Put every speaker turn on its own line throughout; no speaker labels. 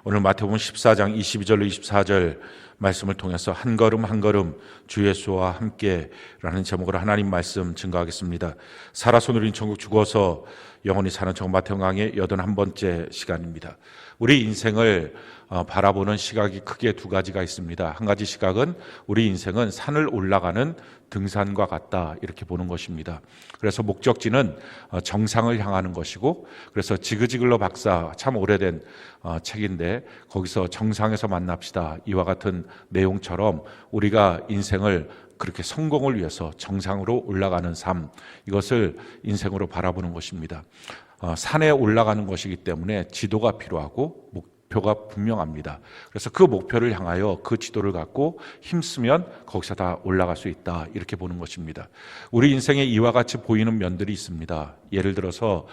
오늘 마태복음 14장 22절로 24절 말씀을 통해서 한 걸음 한 걸음 주 예수와 함께라는 제목으로 하나님 말씀 증거하겠습니다. 살아서 누린 천국 죽어서 영원히 사는 정 마태복음 강의 81번째 시간입니다. 우리 인생을 바라보는 시각이 크게 두 가지가 있습니다. 한 가지 시각은 우리 인생은 산을 올라가는 등산과 같다, 이렇게 보는 것입니다. 그래서 목적지는 정상을 향하는 것이고, 그래서 지그지글러 박사, 참 오래된 책인데 거기서 정상에서 만납시다, 이와 같은 내용처럼 우리가 인생을 그렇게 성공을 위해서 정상으로 올라가는 삶, 이것을 인생으로 바라보는 것입니다. 산에 올라가는 것이기 때문에 지도가 필요하고 목표가 분명합니다. 그래서 그 목표를 향하여 그 지도를 갖고 힘쓰면 거기서 다 올라갈 수 있다, 이렇게 보는 것입니다. 우리 인생에 이와 같이 보이는 면들이 있습니다. 예를 들어서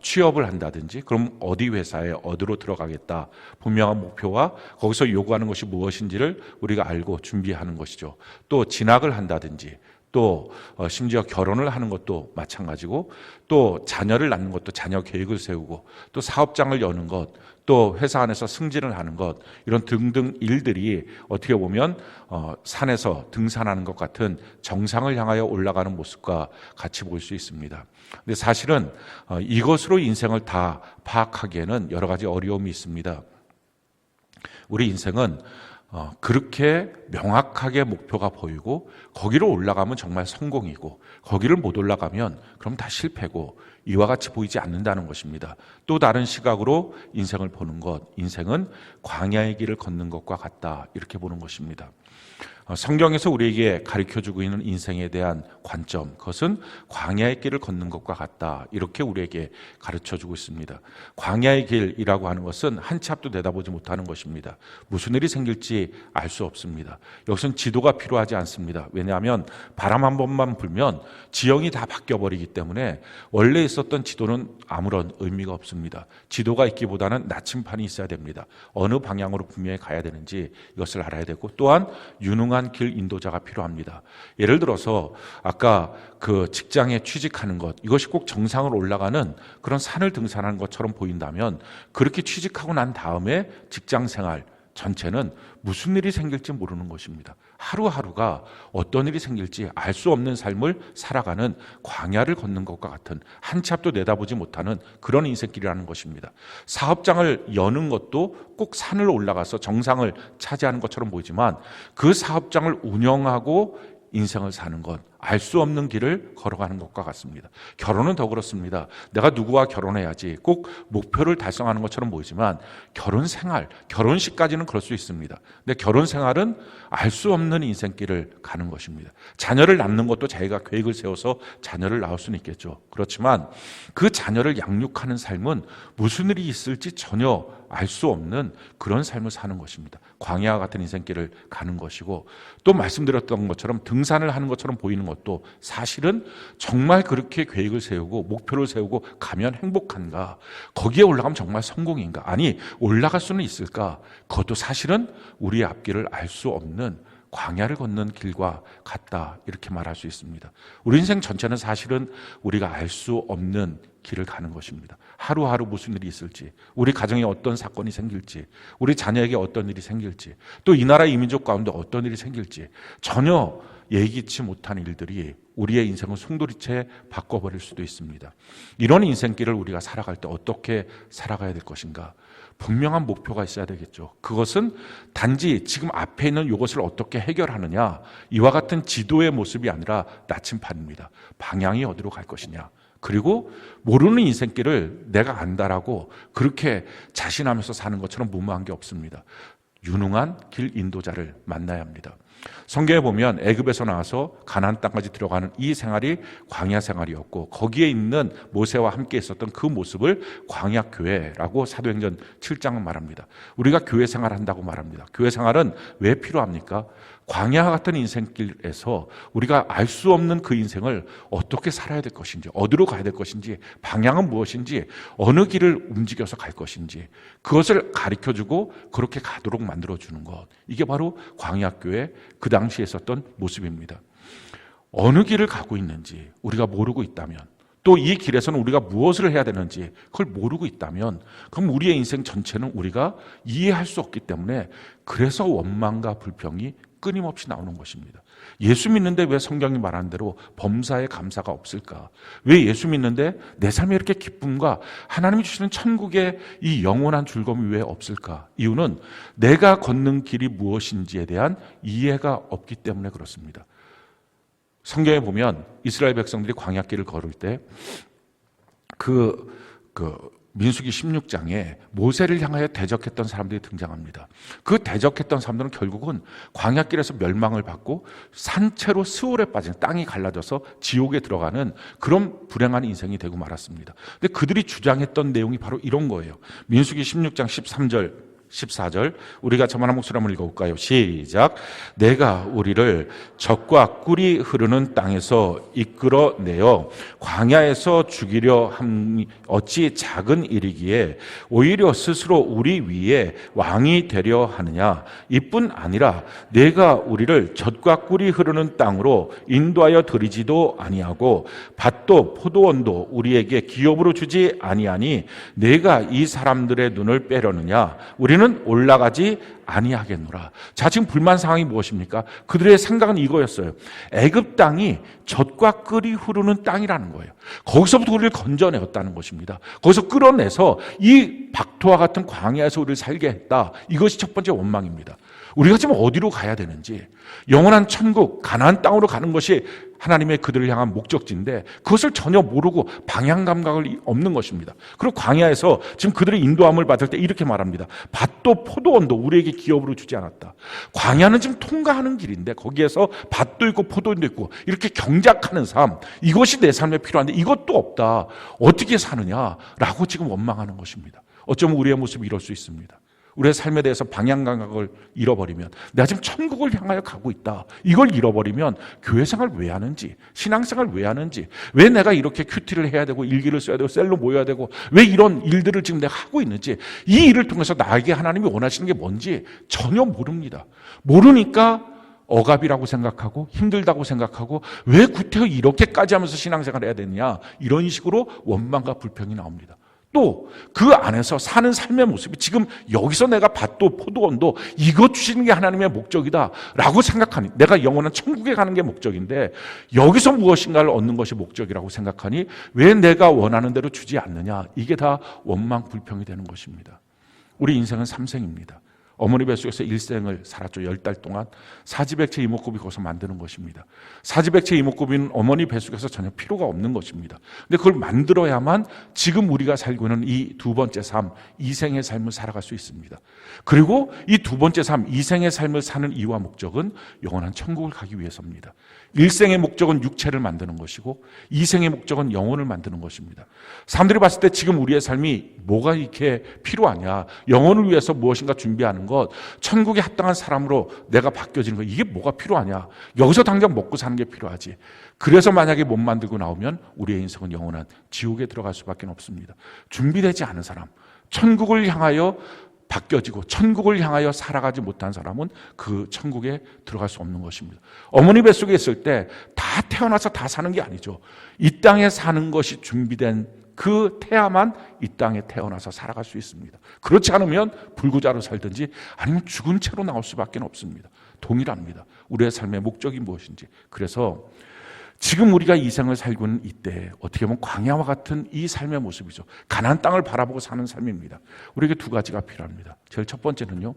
취업을 한다든지, 그럼 어디 회사에 어디로 들어가겠다, 분명한 목표와 거기서 요구하는 것이 무엇인지를 우리가 알고 준비하는 것이죠. 또 진학을 한다든지, 또 심지어 결혼을 하는 것도 마찬가지고, 또 자녀를 낳는 것도 자녀 계획을 세우고, 또 사업장을 여는 것, 또 회사 안에서 승진을 하는 것, 이런 등등 일들이 어떻게 보면 산에서 등산하는 것 같은 정상을 향하여 올라가는 모습과 같이 볼 수 있습니다. 근데 사실은 이것으로 인생을 다 파악하기에는 여러 가지 어려움이 있습니다. 우리 인생은 그렇게 명확하게 목표가 보이고 거기로 올라가면 정말 성공이고, 거기를 못 올라가면 그럼 다 실패고, 이와 같이 보이지 않는다는 것입니다. 또 다른 시각으로 인생을 보는 것, 인생은 광야의 길을 걷는 것과 같다, 이렇게 보는 것입니다. 성경에서 우리에게 가르쳐주고 있는 인생에 대한 관점, 그것은 광야의 길을 걷는 것과 같다, 이렇게 우리에게 가르쳐주고 있습니다. 광야의 길이라고 하는 것은 한 치 앞도 내다보지 못하는 것입니다. 무슨 일이 생길지 알 수 없습니다. 여기서는 지도가 필요하지 않습니다. 왜냐하면 바람 한 번만 불면 지형이 다 바뀌어버리기 때문에 원래 있었던 지도는 아무런 의미가 없습니다. 지도가 있기보다는 나침판이 있어야 됩니다. 어느 방향으로 분명히 가야 되는지 이것을 알아야 되고, 또한 유능한 길 인도자가 필요합니다. 예를 들어서 아까 그 직장에 취직하는 것, 이것이 꼭 정상으로 올라가는 그런 산을 등산하는 것처럼 보인다면, 그렇게 취직하고 난 다음에 직장 생활 전체는 무슨 일이 생길지 모르는 것입니다. 하루하루가 어떤 일이 생길지 알 수 없는 삶을 살아가는 광야를 걷는 것과 같은, 한 치 앞도 내다보지 못하는 그런 인생길이라는 것입니다. 사업장을 여는 것도 꼭 산을 올라가서 정상을 차지하는 것처럼 보이지만, 그 사업장을 운영하고 인생을 사는 것, 알 수 없는 길을 걸어가는 것과 같습니다. 결혼은 더 그렇습니다. 내가 누구와 결혼해야지 꼭 목표를 달성하는 것처럼 보이지만, 결혼 생활, 결혼식까지는 그럴 수 있습니다. 근데 결혼 생활은 알 수 없는 인생길을 가는 것입니다. 자녀를 낳는 것도 자기가 계획을 세워서 자녀를 낳을 수는 있겠죠. 그렇지만 그 자녀를 양육하는 삶은 무슨 일이 있을지 전혀 알 수 없는 그런 삶을 사는 것입니다. 광야와 같은 인생길을 가는 것이고, 또 말씀드렸던 것처럼 등산을 하는 것처럼 보이는 것도 사실은 정말 그렇게 계획을 세우고 목표를 세우고 가면 행복한가, 거기에 올라가면 정말 성공인가, 아니 올라갈 수는 있을까, 그것도 사실은 우리의 앞길을 알 수 없는 광야를 걷는 길과 같다, 이렇게 말할 수 있습니다. 우리 인생 전체는 사실은 우리가 알 수 없는 길을 가는 것입니다. 하루하루 무슨 일이 있을지, 우리 가정에 어떤 사건이 생길지, 우리 자녀에게 어떤 일이 생길지, 또 이 나라 이민족 가운데 어떤 일이 생길지, 전혀 예기치 못한 일들이 우리의 인생을 송두리째 바꿔버릴 수도 있습니다. 이런 인생길을 우리가 살아갈 때 어떻게 살아가야 될 것인가? 분명한 목표가 있어야 되겠죠. 그것은 단지 지금 앞에 있는 이것을 어떻게 해결하느냐, 이와 같은 지도의 모습이 아니라 나침판입니다. 방향이 어디로 갈 것이냐, 그리고 모르는 인생길을 내가 안다라고 그렇게 자신하면서 사는 것처럼 무모한 게 없습니다. 유능한 길 인도자를 만나야 합니다. 성경에 보면 애굽에서 나와서 가나안 땅까지 들어가는 이 생활이 광야 생활이었고, 거기에 있는 모세와 함께 있었던 그 모습을 광야 교회라고 사도행전 7장은 말합니다. 우리가 교회 생활한다고 말합니다. 교회 생활은 왜 필요합니까? 광야와 같은 인생길에서 우리가 알 수 없는 그 인생을 어떻게 살아야 될 것인지, 어디로 가야 될 것인지, 방향은 무엇인지, 어느 길을 움직여서 갈 것인지, 그것을 가르쳐주고 그렇게 가도록 만들어주는 것, 이게 바로 광야교회 그 당시에 있었던 모습입니다. 어느 길을 가고 있는지 우리가 모르고 있다면, 또 이 길에서는 우리가 무엇을 해야 되는지 그걸 모르고 있다면 그럼 우리의 인생 전체는 우리가 이해할 수 없기 때문에 그래서 원망과 불평이 끊임없이 나오는 것입니다. 예수 믿는데 왜 성경이 말한 대로 범사에 감사가 없을까? 왜 예수 믿는데 내 삶에 이렇게 기쁨과 하나님이 주시는 천국의 이 영원한 즐거움이 왜 없을까? 이유는 내가 걷는 길이 무엇인지에 대한 이해가 없기 때문에 그렇습니다. 성경에 보면 이스라엘 백성들이 광야길을 걸을 때 민수기 16장에 모세를 향하여 대적했던 사람들이 등장합니다. 그 대적했던 사람들은 결국은 광야길에서 멸망을 받고 산채로 스올에 빠진 땅이 갈라져서 지옥에 들어가는 그런 불행한 인생이 되고 말았습니다. 근데 그들이 주장했던 내용이 바로 이런 거예요. 민수기 16장 13절 14절 우리가 저만한 목소리 한번 읽어볼까요? 시작. 내가 우리를 젖과 꿀이 흐르는 땅에서 이끌어내어 광야에서 죽이려 함이 어찌 작은 일이기에 오히려 스스로 우리 위에 왕이 되려 하느냐. 이뿐 아니라 내가 우리를 젖과 꿀이 흐르는 땅으로 인도하여 들이지도 아니하고 밭도 포도원도 우리에게 기업으로 주지 아니하니 내가 이 사람들의 눈을 빼려느냐. 우리는 올라가지 아니하겠노라. 자, 지금 불만 상황이 무엇입니까? 그들의 생각은 이거였어요. 애굽 땅이 젖과 꿀이 흐르는 땅이라는 거예요. 거기서부터 우리를 건져내었다는 것입니다. 거기서 끌어내서 이 박토와 같은 광야에서 우리를 살게 했다. 이것이 첫 번째 원망입니다. 우리가 지금 어디로 가야 되는지, 영원한 천국 가나안 땅으로 가는 것이 하나님의 그들을 향한 목적지인데 그것을 전혀 모르고 방향 감각을 없는 것입니다. 그리고 광야에서 지금 그들의 인도함을 받을 때 이렇게 말합니다. 밭도 포도원도 우리에게 기업으로 주지 않았다. 광야는 지금 통과하는 길인데 거기에서 밭도 있고 포도원도 있고 이렇게 경작하는 삶, 이것이 내 삶에 필요한데 이것도 없다. 어떻게 사느냐라고 지금 원망하는 것입니다. 어쩌면 우리의 모습이 이럴 수 있습니다. 우리의 삶에 대해서 방향 감각을 잃어버리면 내가 지금 천국을 향하여 가고 있다. 이걸 잃어버리면 교회 생활 왜 하는지, 신앙생활 왜 하는지, 왜 내가 이렇게 큐티를 해야 되고 일기를 써야 되고 셀로 모여야 되고 왜 이런 일들을 지금 내가 하고 있는지, 이 일을 통해서 나에게 하나님이 원하시는 게 뭔지 전혀 모릅니다. 모르니까 억압이라고 생각하고 힘들다고 생각하고 왜 구태여 이렇게까지 하면서 신앙생활 해야 되느냐, 이런 식으로 원망과 불평이 나옵니다. 또 그 안에서 사는 삶의 모습이 지금 여기서 내가 밭도 포도원도 이것 주시는 게 하나님의 목적이다 라고 생각하니, 내가 영원한 천국에 가는 게 목적인데 여기서 무엇인가를 얻는 것이 목적이라고 생각하니 왜 내가 원하는 대로 주지 않느냐, 이게 다 원망 불평이 되는 것입니다. 우리 인생은 삼생입니다. 어머니 뱃속에서 일생을 살았죠. 10달 동안. 사지백체 이목구비 거기서 만드는 것입니다. 사지백체 이목구비는 어머니 뱃속에서 전혀 필요가 없는 것입니다. 근데 그걸 만들어야만 지금 우리가 살고 있는 이 두 번째 삶, 이생의 삶을 살아갈 수 있습니다. 그리고 이 두 번째 삶, 이생의 삶을 사는 이유와 목적은 영원한 천국을 가기 위해서입니다. 일생의 목적은 육체를 만드는 것이고 이생의 목적은 영혼을 만드는 것입니다. 사람들이 봤을 때 지금 우리의 삶이 뭐가 이렇게 필요하냐, 영혼을 위해서 무엇인가 준비하는 것, 천국에 합당한 사람으로 내가 바뀌어지는 것, 이게 뭐가 필요하냐, 여기서 당장 먹고 사는 게 필요하지. 그래서 만약에 못 만들고 나오면 우리의 인생은 영원한 지옥에 들어갈 수밖에 없습니다. 준비되지 않은 사람, 천국을 향하여 바뀌어지고 천국을 향하여 살아가지 못한 사람은 그 천국에 들어갈 수 없는 것입니다. 어머니 뱃속에 있을 때 다 태어나서 다 사는 게 아니죠. 이 땅에 사는 것이 준비된 그 태아만 이 땅에 태어나서 살아갈 수 있습니다. 그렇지 않으면 불구자로 살든지 아니면 죽은 채로 나올 수밖에 없습니다. 동일합니다. 우리의 삶의 목적이 무엇인지. 그래서 지금 우리가 이 생을 살고 있는 이때 어떻게 보면 광야와 같은 이 삶의 모습이죠. 가나안 땅을 바라보고 사는 삶입니다. 우리에게 두 가지가 필요합니다. 제일 첫 번째는요,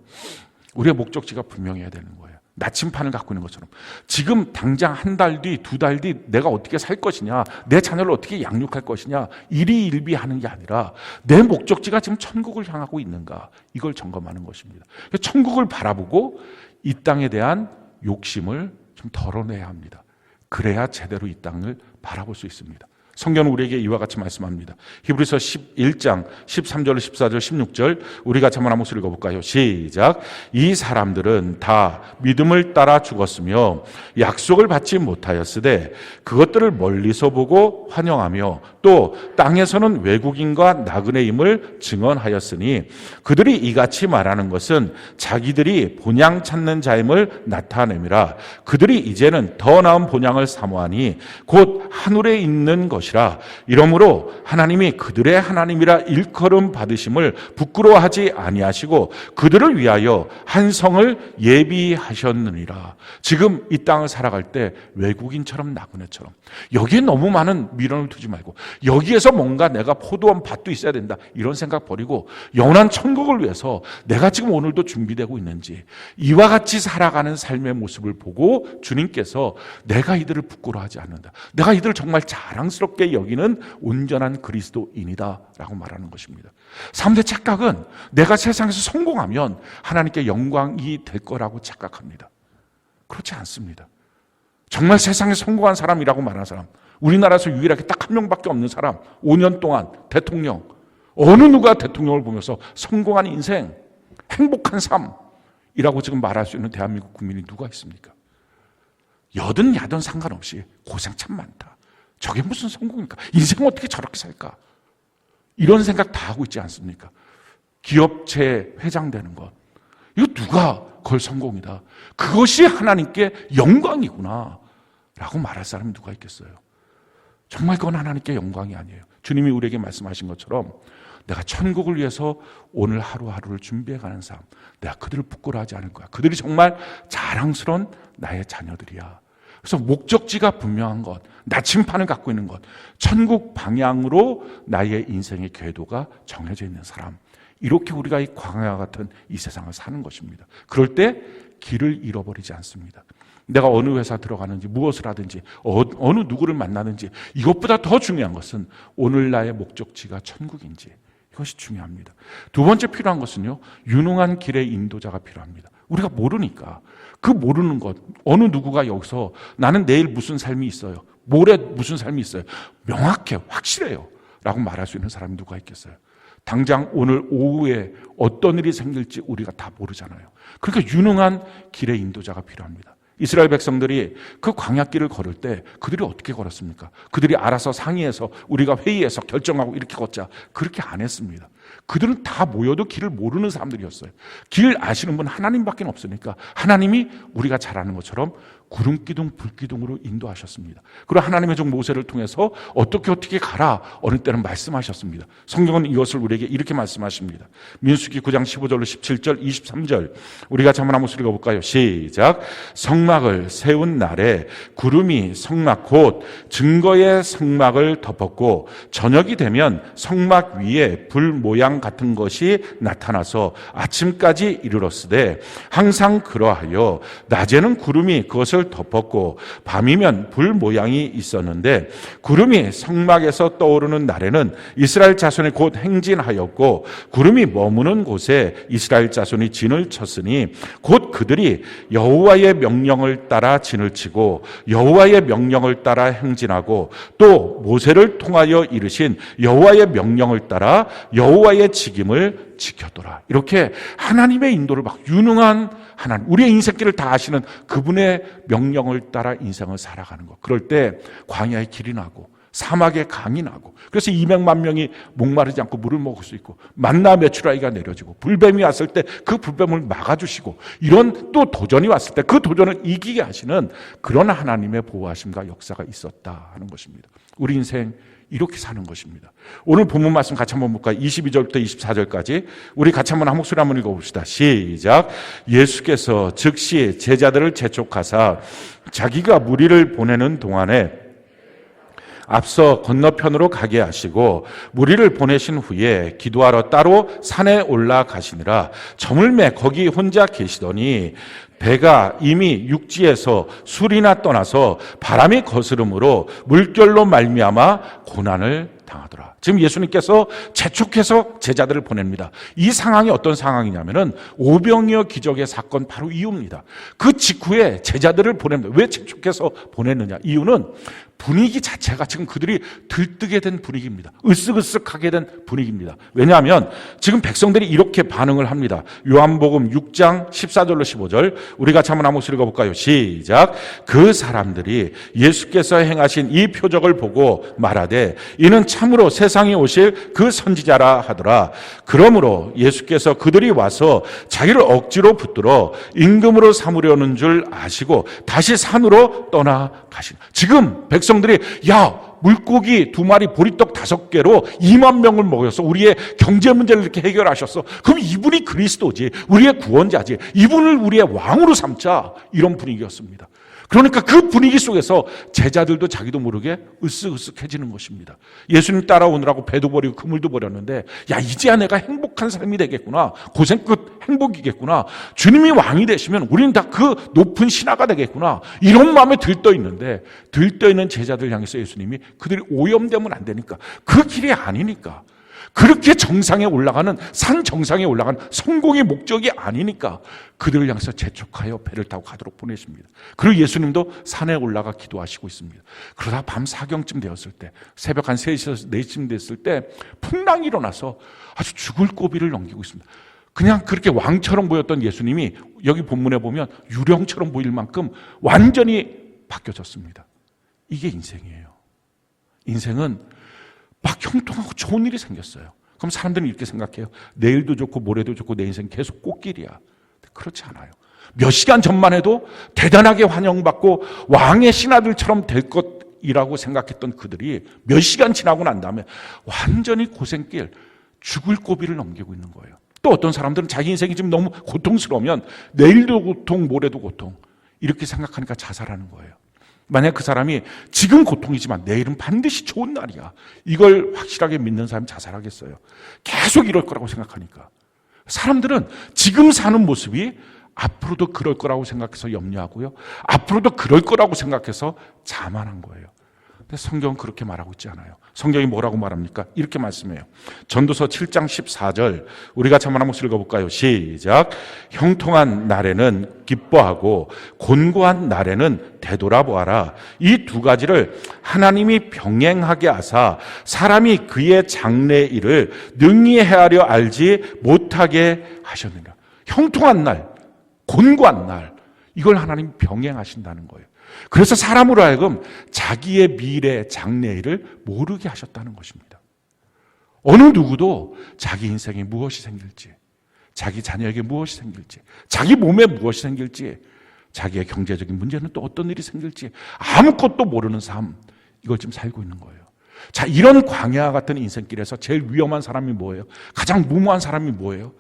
우리의 목적지가 분명해야 되는 거예요. 나침판을 갖고 있는 것처럼 지금 당장 한 달 뒤, 두 달 뒤 내가 어떻게 살 것이냐, 내 자녀를 어떻게 양육할 것이냐, 일희일비하는 게 아니라 내 목적지가 지금 천국을 향하고 있는가, 이걸 점검하는 것입니다. 천국을 바라보고 이 땅에 대한 욕심을 좀 덜어내야 합니다. 그래야 제대로 이 땅을 바라볼 수 있습니다. 성경은 우리에게 이와 같이 말씀합니다. 히브리서 11장 13절, 14절, 16절 우리가 한번 목소리 읽어볼까요? 시작. 이 사람들은 다 믿음을 따라 죽었으며 약속을 받지 못하였으되 그것들을 멀리서 보고 환영하며 또 땅에서는 외국인과 나그네임을 증언하였으니 그들이 이같이 말하는 것은 자기들이 본향 찾는 자임을 나타내미라. 그들이 이제는 더 나은 본향을 사모하니 곧 하늘에 있는 것이라. 이러므로 하나님이 그들의 하나님이라 일컬음 받으심을 부끄러워하지 아니하시고 그들을 위하여 한 성을 예비하셨느니라. 지금 이 땅을 살아갈 때 외국인처럼 나그네처럼 여기에 너무 많은 미련을 두지 말고 여기에서 뭔가 내가 포도원 밭도 있어야 된다 이런 생각 버리고 영원한 천국을 위해서 내가 지금 오늘도 준비되고 있는지 이와 같이 살아가는 삶의 모습을 보고 주님께서 내가 이들을 부끄러워하지 않는다, 내가 이들을 정말 자랑스럽게 여기는 온전한 그리스도인이다 라고 말하는 것입니다. 사람들의 착각은 내가 세상에서 성공하면 하나님께 영광이 될 거라고 착각합니다. 그렇지 않습니다. 정말 세상에 성공한 사람이라고 말하는 사람, 우리나라에서 유일하게 딱 한 명밖에 없는 사람, 5년 동안 대통령, 어느 누가 대통령을 보면서 성공한 인생, 행복한 삶이라고 지금 말할 수 있는 대한민국 국민이 누가 있습니까? 여든 야든 상관없이 고생 참 많다, 저게 무슨 성공입니까? 인생 어떻게 저렇게 살까? 이런 생각 다 하고 있지 않습니까? 기업체 회장 되는 것, 이거 누가 그걸 성공이다, 그것이 하나님께 영광이구나 라고 말할 사람이 누가 있겠어요? 정말 그건 하나님께 영광이 아니에요. 주님이 우리에게 말씀하신 것처럼 내가 천국을 위해서 오늘 하루하루를 준비해가는 삶, 내가 그들을 부끄러워하지 않을 거야. 그들이 정말 자랑스러운 나의 자녀들이야. 그래서 목적지가 분명한 것, 나침판을 갖고 있는 것, 천국 방향으로 나의 인생의 궤도가 정해져 있는 사람, 이렇게 우리가 이 광야 같은 이 세상을 사는 것입니다. 그럴 때 길을 잃어버리지 않습니다. 내가 어느 회사 들어가는지, 무엇을 하든지, 어느 누구를 만나는지, 이것보다 더 중요한 것은 오늘 나의 목적지가 천국인지, 이것이 중요합니다. 두 번째 필요한 것은요, 유능한 길의 인도자가 필요합니다. 우리가 모르니까 그 모르는 것, 어느 누구가 여기서 나는 내일 무슨 삶이 있어요, 모레 무슨 삶이 있어요, 명확해, 확실해요 라고 말할 수 있는 사람이 누가 있겠어요? 당장 오늘 오후에 어떤 일이 생길지 우리가 다 모르잖아요. 그러니까 유능한 길의 인도자가 필요합니다. 이스라엘 백성들이 그 광야길을 걸을 때 그들이 어떻게 걸었습니까? 그들이 알아서 상의해서 우리가 회의해서 결정하고 이렇게 걷자, 그렇게 안 했습니다. 그들은 다 모여도 길을 모르는 사람들이었어요. 길 아시는 분 하나님밖에 없으니까 하나님이 우리가 잘 아는 것처럼 구름기둥 불기둥으로 인도하셨습니다. 그리고 하나님의 종 모세를 통해서 어떻게 가라 어느 때는 말씀하셨습니다. 성경은 이것을 우리에게 이렇게 말씀하십니다. 민수기 9장 15절로 17절 23절 우리가 한번 한번 읽어볼까요? 시작. 성막을 세운 날에 구름이 성막 곧 증거의 성막을 덮었고 저녁이 되면 성막 위에 불 모양 같은 것이 나타나서 아침까지 이르렀으되 항상 그러하여 낮에는 구름이 그것을 덮었고 밤이면 불 모양이 있었는데 구름이 성막에서 떠오르는 날에는 이스라엘 자손이 곧 행진하였고 구름이 머무는 곳에 이스라엘 자손이 진을 쳤으니 곧 그들이 여호와의 명령을 따라 진을 치고 여호와의 명령을 따라 행진하고 또 모세를 통하여 이르신 여호와의 명령을 따라 여호와의 직임을 지켰더라. 이렇게 하나님의 인도를 막 유능한 하나님, 우리의 인생길을 다 아시는 그분의 명령을 따라 인생을 살아가는 것. 그럴 때 광야의 길이 나고 사막의 강이 나고 그래서 200만 명이 목마르지 않고 물을 먹을 수 있고 만나 메추라기가 내려지고 불뱀이 왔을 때 그 불뱀을 막아주시고 이런 또 도전이 왔을 때 그 도전을 이기게 하시는 그런 하나님의 보호하심과 역사가 있었다 하는 것입니다. 우리 인생 이렇게 사는 것입니다. 오늘 본문 말씀 같이 한번 볼까요? 22절부터 24절까지 우리 같이 한번 한 목소리 한번 읽어봅시다. 시작. 예수께서 즉시 제자들을 재촉하사 자기가 무리를 보내는 동안에 앞서 건너편으로 가게 하시고 무리를 보내신 후에 기도하러 따로 산에 올라가시니라. 저물매 거기 혼자 계시더니 배가 이미 육지에서 술이나 떠나서 바람이 거스름으로 물결로 말미암아 고난을 당하더라. 지금 예수님께서 재촉해서 제자들을 보냅니다. 이 상황이 어떤 상황이냐면은 오병이어 기적의 사건 바로 이유입니다. 그 직후에 제자들을 보냅니다. 왜 재촉해서 보냈느냐? 이유는 분위기 자체가 지금 그들이 들뜨게 된 분위기입니다. 으쓱으쓱하게 된 분위기입니다. 왜냐하면 지금 백성들이 이렇게 반응을 합니다. 요한복음 6장 14절로 15절 우리 같이 한번 한 목소리 읽어볼까요? 시작. 그 사람들이 예수께서 행하신 이 표적을 보고 말하되 이는 참으로 세상에 오실 그 선지자라 하더라. 그러므로 예수께서 그들이 와서 자기를 억지로 붙들어 임금으로 삼으려는 줄 아시고 다시 산으로 떠나가시니. 지금 백성들이 물고기 2마리 보리떡 5개로 2만 명을 먹여서 우리의 경제 문제를 이렇게 해결하셨어. 그럼 이분이 그리스도지, 우리의 구원자지, 이분을 우리의 왕으로 삼자, 이런 분위기였습니다. 그러니까 그 분위기 속에서 제자들도 자기도 모르게 으쓱으쓱해지는 것입니다. 예수님 따라오느라고 배도 버리고 그물도 버렸는데 이제야 내가 행복한 삶이 되겠구나, 고생 끝 행복이겠구나, 주님이 왕이 되시면 우리는 다 그 높은 신하가 되겠구나, 이런 마음에 들떠있는데 들떠있는 제자들 향해서 예수님이 그들이 오염되면 안 되니까, 그 길이 아니니까, 그렇게 정상에 올라가는, 산 정상에 올라가는 성공의 목적이 아니니까 그들을 향해서 재촉하여 배를 타고 가도록 보내십니다. 그리고 예수님도 산에 올라가 기도하시고 있습니다. 그러다 밤 4경쯤 되었을 때, 새벽 한 3시에서 4시쯤 됐을 때 풍랑이 일어나서 아주 죽을 고비를 넘기고 있습니다. 그냥 그렇게 왕처럼 보였던 예수님이 여기 본문에 보면 유령처럼 보일 만큼 완전히 바뀌어졌습니다. 이게 인생이에요. 인생은 막 형통하고 좋은 일이 생겼어요. 그럼 사람들은 이렇게 생각해요. 내일도 좋고 모레도 좋고 내 인생 계속 꽃길이야. 그렇지 않아요. 몇 시간 전만 해도 대단하게 환영받고 왕의 신하들처럼 될 것이라고 생각했던 그들이 몇 시간 지나고 난 다음에 완전히 고생길, 죽을 고비를 넘기고 있는 거예요. 또 어떤 사람들은 자기 인생이 지금 너무 고통스러우면 내일도 고통, 모레도 고통, 이렇게 생각하니까 자살하는 거예요. 만약 그 사람이 지금 고통이지만 내일은 반드시 좋은 날이야, 이걸 확실하게 믿는 사람이 자살하겠어요? 계속 이럴 거라고 생각하니까. 사람들은 지금 사는 모습이 앞으로도 그럴 거라고 생각해서 염려하고요, 앞으로도 그럴 거라고 생각해서 자만한 거예요. 근데 성경은 그렇게 말하고 있지 않아요. 성경이 뭐라고 말합니까? 이렇게 말씀해요. 전도서 7장 14절 우리 같이 한번 목소리 읽어볼까요? 시작. 형통한 날에는 기뻐하고 곤고한 날에는 되돌아보아라. 이 두 가지를 하나님이 병행하게 하사 사람이 그의 장래 일을 능히 헤아려 알지 못하게 하셨느니라. 형통한 날, 곤고한 날, 이걸 하나님이 병행하신다는 거예요. 그래서 사람으로 하여금 자기의 미래, 장래일을 모르게 하셨다는 것입니다. 어느 누구도 자기 인생에 무엇이 생길지, 자기 자녀에게 무엇이 생길지, 자기 몸에 무엇이 생길지, 자기의 경제적인 문제는 또 어떤 일이 생길지 아무것도 모르는 삶, 이걸 지금 살고 있는 거예요. 자, 이런 광야 같은 인생길에서 제일 위험한 사람이 뭐예요? 가장 무모한 사람이 뭐예요?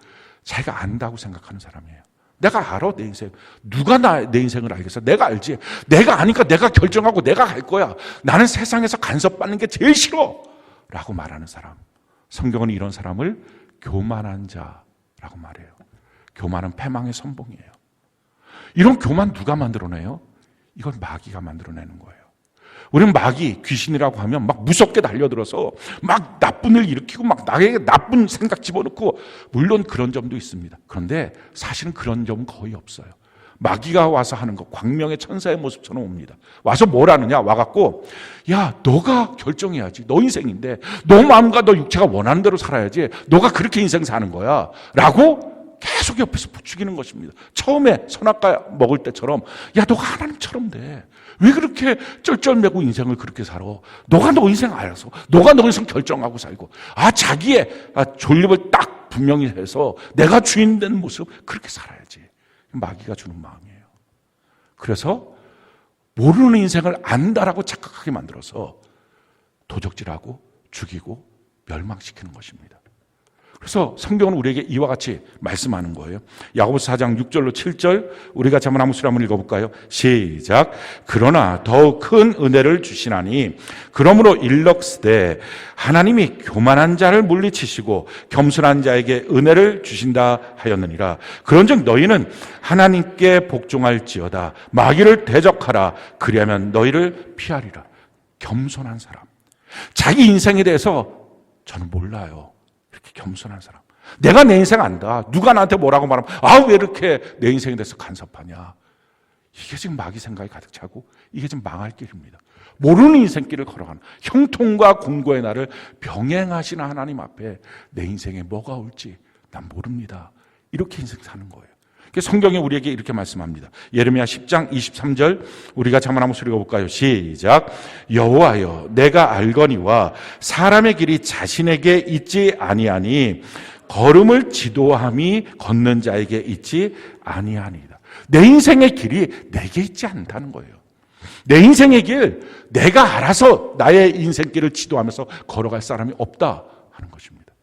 자기가 안다고 생각하는 사람이에요. 내가 알아, 내 인생. 누가 내 인생을 알겠어? 내가 알지. 내가 아니까 내가 결정하고 내가 갈 거야. 나는 세상에서 간섭받는 게 제일 싫어 라고 말하는 사람. 성경은 이런 사람을 교만한 자라고 말해요. 교만은 패망의 선봉이에요. 이런 교만 누가 만들어내요? 이건 마귀가 만들어내는 거예요. 우리는 마귀, 귀신이라고 하면 막 무섭게 달려들어서 막 나쁜 일 일으키고 막 나에게 나쁜 생각 집어넣고, 물론 그런 점도 있습니다. 그런데 사실은 그런 점은 거의 없어요. 마귀가 와서 하는 거, 광명의 천사의 모습처럼 옵니다. 와서 뭘 하느냐? 와갖고 너가 결정해야지. 너 인생인데 너 마음과 너 육체가 원하는 대로 살아야지. 너가 그렇게 인생 사는 거야 라고 계속 옆에서 부추기는 것입니다. 처음에 선악과 먹을 때처럼 너가 하나님처럼 돼. 왜 그렇게 쩔쩔매고 인생을 그렇게 살아? 너가 너 인생 알아서, 너가 너 인생 결정하고 살고, 자기의 존립을 딱 분명히 해서 내가 주인 된 모습, 그렇게 살아야지. 마귀가 주는 마음이에요. 그래서 모르는 인생을 안다라고 착각하게 만들어서 도적질하고 죽이고 멸망시키는 것입니다. 그래서 성경은 우리에게 이와 같이 말씀하는 거예요. 야고보서 4장 6절로 7절 우리 같이 한번 목소리 한번 읽어볼까요? 시작. 그러나 더욱 큰 은혜를 주시나니 그러므로 일렀으되 하나님이 교만한 자를 물리치시고 겸손한 자에게 은혜를 주신다 하였느니라. 그런즉 너희는 하나님께 복종할지어다. 마귀를 대적하라. 그리하면 너희를 피하리라. 겸손한 사람. 자기 인생에 대해서 저는 몰라요. 이렇게 겸손한 사람. 내가 내 인생 안다. 누가 나한테 뭐라고 말하면 왜 이렇게 내 인생에 대해서 간섭하냐. 이게 지금 마귀 생각이 가득 차고 이게 지금 망할 길입니다. 모르는 인생길을 걸어가는 형통과 공고의 날을 병행하시는 하나님 앞에 내 인생에 뭐가 올지 난 모릅니다. 이렇게 인생 사는 거예요. 성경에 우리에게 이렇게 말씀합니다. 예레미야 10장 23절 우리가 한번 한번 읽어볼까요? 시작. 여호와여 내가 알거니와 사람의 길이 자신에게 있지 아니하니 걸음을 지도함이 걷는 자에게 있지 아니하니이다. 내 인생의 길이 내게 있지 않다는 거예요. 내 인생의 길 내가 알아서 나의 인생길을 지도하면서 걸어갈 사람이 없다 하는 것입니다.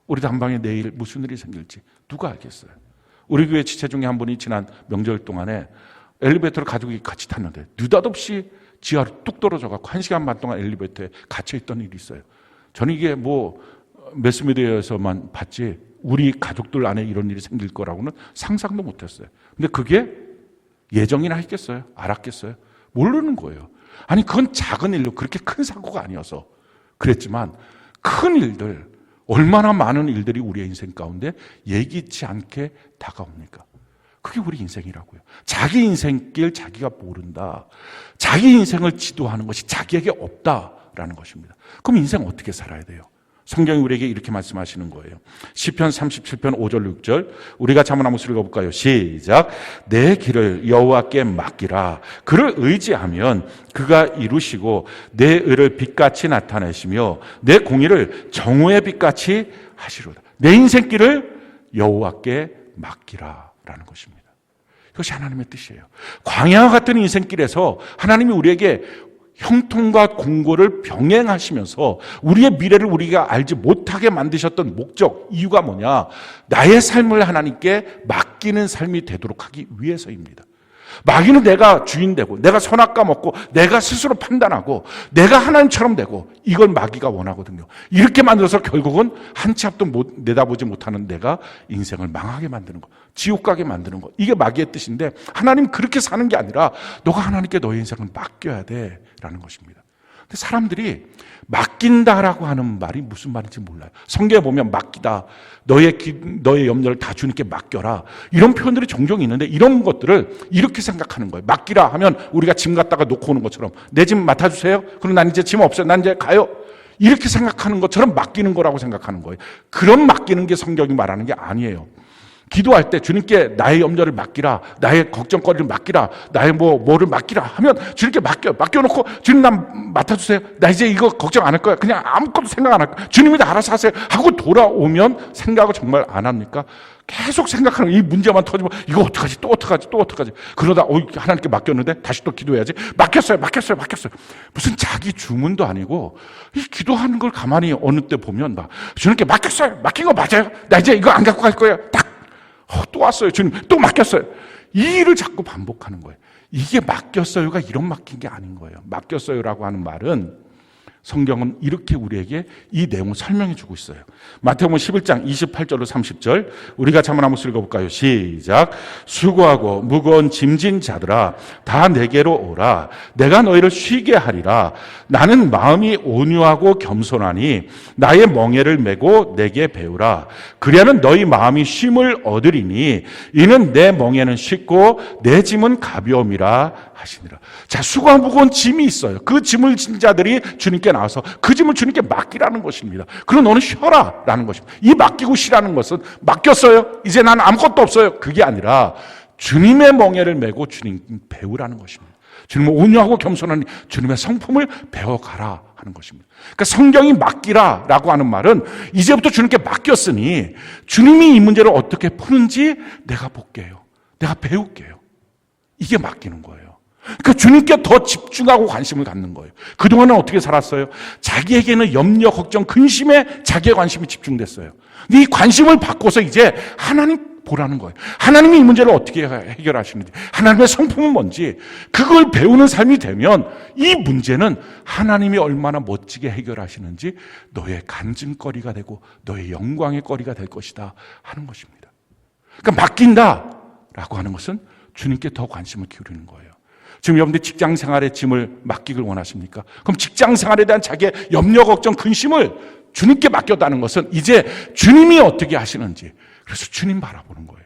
우리 단방에 내일 무슨 일이 생길지 누가 알겠어요? 우리 교회 지체 중에 한 분이 지난 명절 동안에 엘리베이터를 가족이 같이 탔는데 느닷없이 지하로 뚝 떨어져갖고 1시간 반 동안 엘리베이터에 갇혀있던 일이 있어요. 저는 이게 매스미디어에서만 봤지 우리 가족들 안에 이런 일이 생길 거라고는 상상도 못했어요. 근데 그게 예정이나 했겠어요? 알았겠어요? 모르는 거예요. 아니 그건 작은 일로 그렇게 큰 사고가 아니어서 그랬지만 큰 일들 얼마나 많은 일들이 우리의 인생 가운데 예기치 않게 다가옵니까? 그게 우리 인생이라고요. 자기 인생길 자기가 모른다. 자기 인생을 지도하는 것이 자기에게 없다라는 것입니다. 그럼 인생 어떻게 살아야 돼요? 성경이 우리에게 이렇게 말씀하시는 거예요. 시편 37편 5절 6절 우리가 한번 읽어볼까요? 시작. 내 길을 여호와께 맡기라. 그를 의지하면 그가 이루시고 내 의를 빛같이 나타내시며 내 공의를 정오의 빛같이 하시로다. 내 인생길을 여호와께 맡기라라는 것입니다. 이것이 하나님의 뜻이에요. 광야와 같은 인생길에서 하나님이 우리에게 형통과 공고를 병행하시면서 우리의 미래를 우리가 알지 못하게 만드셨던 목적, 이유가 뭐냐? 나의 삶을 하나님께 맡기는 삶이 되도록 하기 위해서입니다. 마귀는 내가 주인 되고 내가 선악과 먹고 내가 스스로 판단하고 내가 하나님처럼 되고 이걸 마귀가 원하거든요. 이렇게 만들어서 결국은 한 치 앞도 내다보지 못하는 내가 인생을 망하게 만드는 것, 지옥 가게 만드는 것, 이게 마귀의 뜻인데 하나님 그렇게 사는 게 아니라 너가 하나님께 너의 인생을 맡겨야 돼라는 것입니다. 근데 사람들이 맡긴다라고 하는 말이 무슨 말인지 몰라요. 성경에 보면 맡기다, 너의 염려를 다 주님께 맡겨라, 이런 표현들이 종종 있는데 이런 것들을 이렇게 생각하는 거예요. 맡기라 하면 우리가 짐 갖다가 놓고 오는 것처럼 내 짐 맡아주세요. 그럼 난 이제 짐 없어요. 난 이제 가요. 이렇게 생각하는 것처럼 맡기는 거라고 생각하는 거예요. 그런 맡기는 게 성경이 말하는 게 아니에요. 기도할 때 주님께 나의 염려를 맡기라, 나의 걱정거리를 맡기라, 나의 뭐를 맡기라 하면 주님께 맡겨놓고 주님 난 맡아주세요. 나 이제 이거 걱정 안 할 거야. 그냥 아무것도 생각 안 할 거야. 주님이 다 알아서 하세요 하고 돌아오면 생각을 정말 안 합니까? 계속 생각하는 이 문제만 터지면 이거 어떡하지 또 어떡하지 그러다 하나님께 맡겼는데 다시 또 기도해야지. 맡겼어요. 무슨 자기 주문도 아니고 이 기도하는 걸 가만히 어느 때 보면 막 주님께 맡겼어요. 맡긴 거 맞아요. 나 이제 이거 안 갖고 갈 거예요. 또 왔어요. 주님 또 맡겼어요. 이 일을 자꾸 반복하는 거예요. 이게 맡겼어요가 이런 맡긴 게 아닌 거예요. 맡겼어요라고 하는 말은 성경은 이렇게 우리에게 이 내용을 설명해 주고 있어요. 마태복음 11장 28절로 30절 우리가 한번 읽어볼까요? 시작. 수고하고 무거운 짐진 자들아 다 내게로 오라. 내가 너희를 쉬게 하리라. 나는 마음이 온유하고 겸손하니 나의 멍에를 메고 내게 배우라. 그리하면 너희 마음이 쉼을 얻으리니 이는 내 멍에는 쉽고 내 짐은 가벼움이라 하시니라. 자, 수고하고 무거운 짐이 있어요. 그 짐을 진 자들이 주님께 나와서 그 짐을 주님께 맡기라는 것입니다. 그럼 너는 쉬어라 라는 것입니다. 이 맡기고 쉬라는 것은 맡겼어요. 이제 나는 아무것도 없어요. 그게 아니라 주님의 멍에를 메고 주님 배우라는 것입니다. 주님은 온유하고 겸손한 주님의 성품을 배워가라 하는 것입니다. 그러니까 성경이 맡기라라고 하는 말은 이제부터 주님께 맡겼으니 주님이 이 문제를 어떻게 푸는지 내가 볼게요. 내가 배울게요. 이게 맡기는 거예요. 그러니까 주님께 더 집중하고 관심을 갖는 거예요. 그동안은 어떻게 살았어요? 자기에게는 염려, 걱정, 근심에 자기의 관심이 집중됐어요. 근데 이 관심을 바꿔서 이제 하나님 보라는 거예요. 하나님이 이 문제를 어떻게 해결하시는지, 하나님의 성품은 뭔지 그걸 배우는 삶이 되면 이 문제는 하나님이 얼마나 멋지게 해결하시는지 너의 간증거리가 되고 너의 영광의 거리가 될 것이다 하는 것입니다. 그러니까 맡긴다라고 하는 것은 주님께 더 관심을 기울이는 거예요.
지금 여러분들 직장 생활의 짐을 맡기길 원하십니까? 그럼 직장 생활에 대한 자기의 염려, 걱정, 근심을 주님께 맡겼다는 것은 이제 주님이 어떻게 하시는지, 그래서 주님 바라보는 거예요.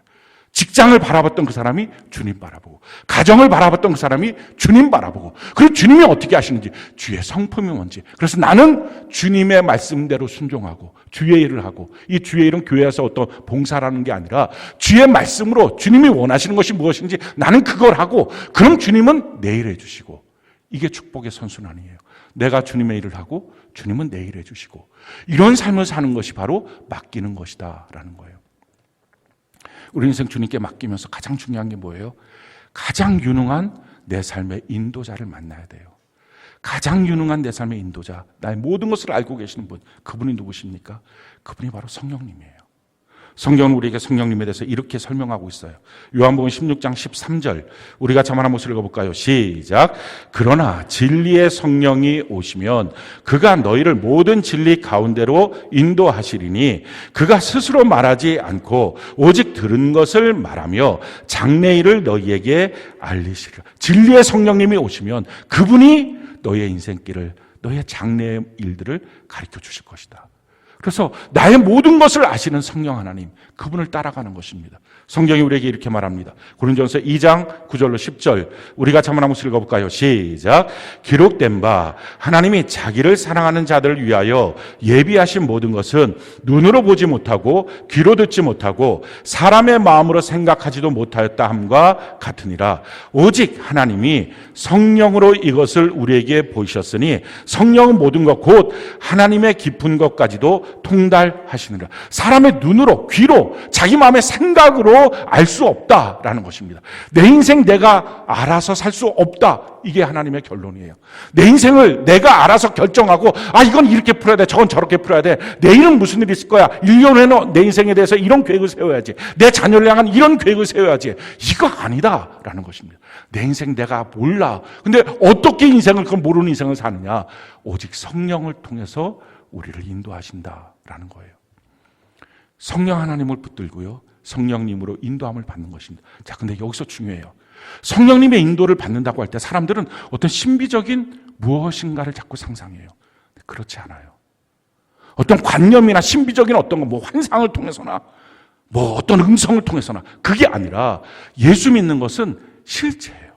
직장을 바라봤던 그 사람이 주님 바라보고, 가정을 바라봤던 그 사람이 주님 바라보고, 그리고 주님이 어떻게 하시는지, 주의 성품이 뭔지. 그래서 나는 주님의 말씀대로 순종하고 주의 일을 하고, 이 주의 일은 교회에서 어떤 봉사라는 게 아니라 주의 말씀으로 주님이 원하시는 것이 무엇인지 나는 그걸 하고, 그럼 주님은 내 일 해주시고. 이게 축복의 선순환이에요. 내가 주님의 일을 하고 주님은 내 일 해주시고, 이런 삶을 사는 것이 바로 맡기는 것이다 라는 거예요. 우리 인생 주님께 맡기면서 가장 중요한 게 뭐예요? 가장 유능한 내 삶의 인도자를 만나야 돼요. 가장 유능한 내 삶의 인도자, 나의 모든 것을 알고 계시는 분, 그분이 누구십니까? 그분이 바로 성령님이에요. 성경은 우리에게 성령님에 대해서 이렇게 설명하고 있어요. 요한복음 16장 13절, 우리가 같이 한번 읽어볼까요? 시작. 그러나 진리의 성령이 오시면 그가 너희를 모든 진리 가운데로 인도하시리니 그가 스스로 말하지 않고 오직 들은 것을 말하며 장래일을 너희에게 알리시리라. 진리의 성령님이 오시면 그분이 너희의 인생길을, 너희의 장래의 일들을 가르쳐 주실 것이다. 그래서 나의 모든 것을 아시는 성령 하나님, 그분을 따라가는 것입니다. 성경이 우리에게 이렇게 말합니다. 고린도전서 2장 9절로 10절, 우리가 한번 읽어볼까요? 시작. 기록된 바 하나님이 자기를 사랑하는 자들을 위하여 예비하신 모든 것은 눈으로 보지 못하고 귀로 듣지 못하고 사람의 마음으로 생각하지도 못하였다 함과 같으니라. 오직 하나님이 성령으로 이것을 우리에게 보이셨으니 성령은 모든 것 곧 하나님의 깊은 것까지도 통달하시느라. 사람의 눈으로, 귀로, 자기 마음의 생각으로 알 수 없다라는 것입니다. 내 인생 내가 알아서 살 수 없다. 이게 하나님의 결론이에요. 내 인생을 내가 알아서 결정하고, 이건 이렇게 풀어야 돼, 저건 저렇게 풀어야 돼, 내일은 무슨 일이 있을 거야, 1년 후에는 내 인생에 대해서 이런 계획을 세워야지, 내 자녀를 향한 이런 계획을 세워야지. 이거 아니다라는 것입니다. 내 인생 내가 몰라. 근데 어떻게 인생을, 그걸 모르는 인생을 사느냐? 오직 성령을 통해서 우리를 인도하신다라는 거예요. 성령 하나님을 붙들고요, 성령님으로 인도함을 받는 것입니다. 자, 근데 여기서 중요해요. 성령님의 인도를 받는다고 할 때 사람들은 어떤 신비적인 무엇인가를 자꾸 상상해요. 그렇지 않아요. 어떤 관념이나 신비적인 어떤 거, 환상을 통해서나 어떤 음성을 통해서나, 그게 아니라 예수 믿는 것은 실체예요.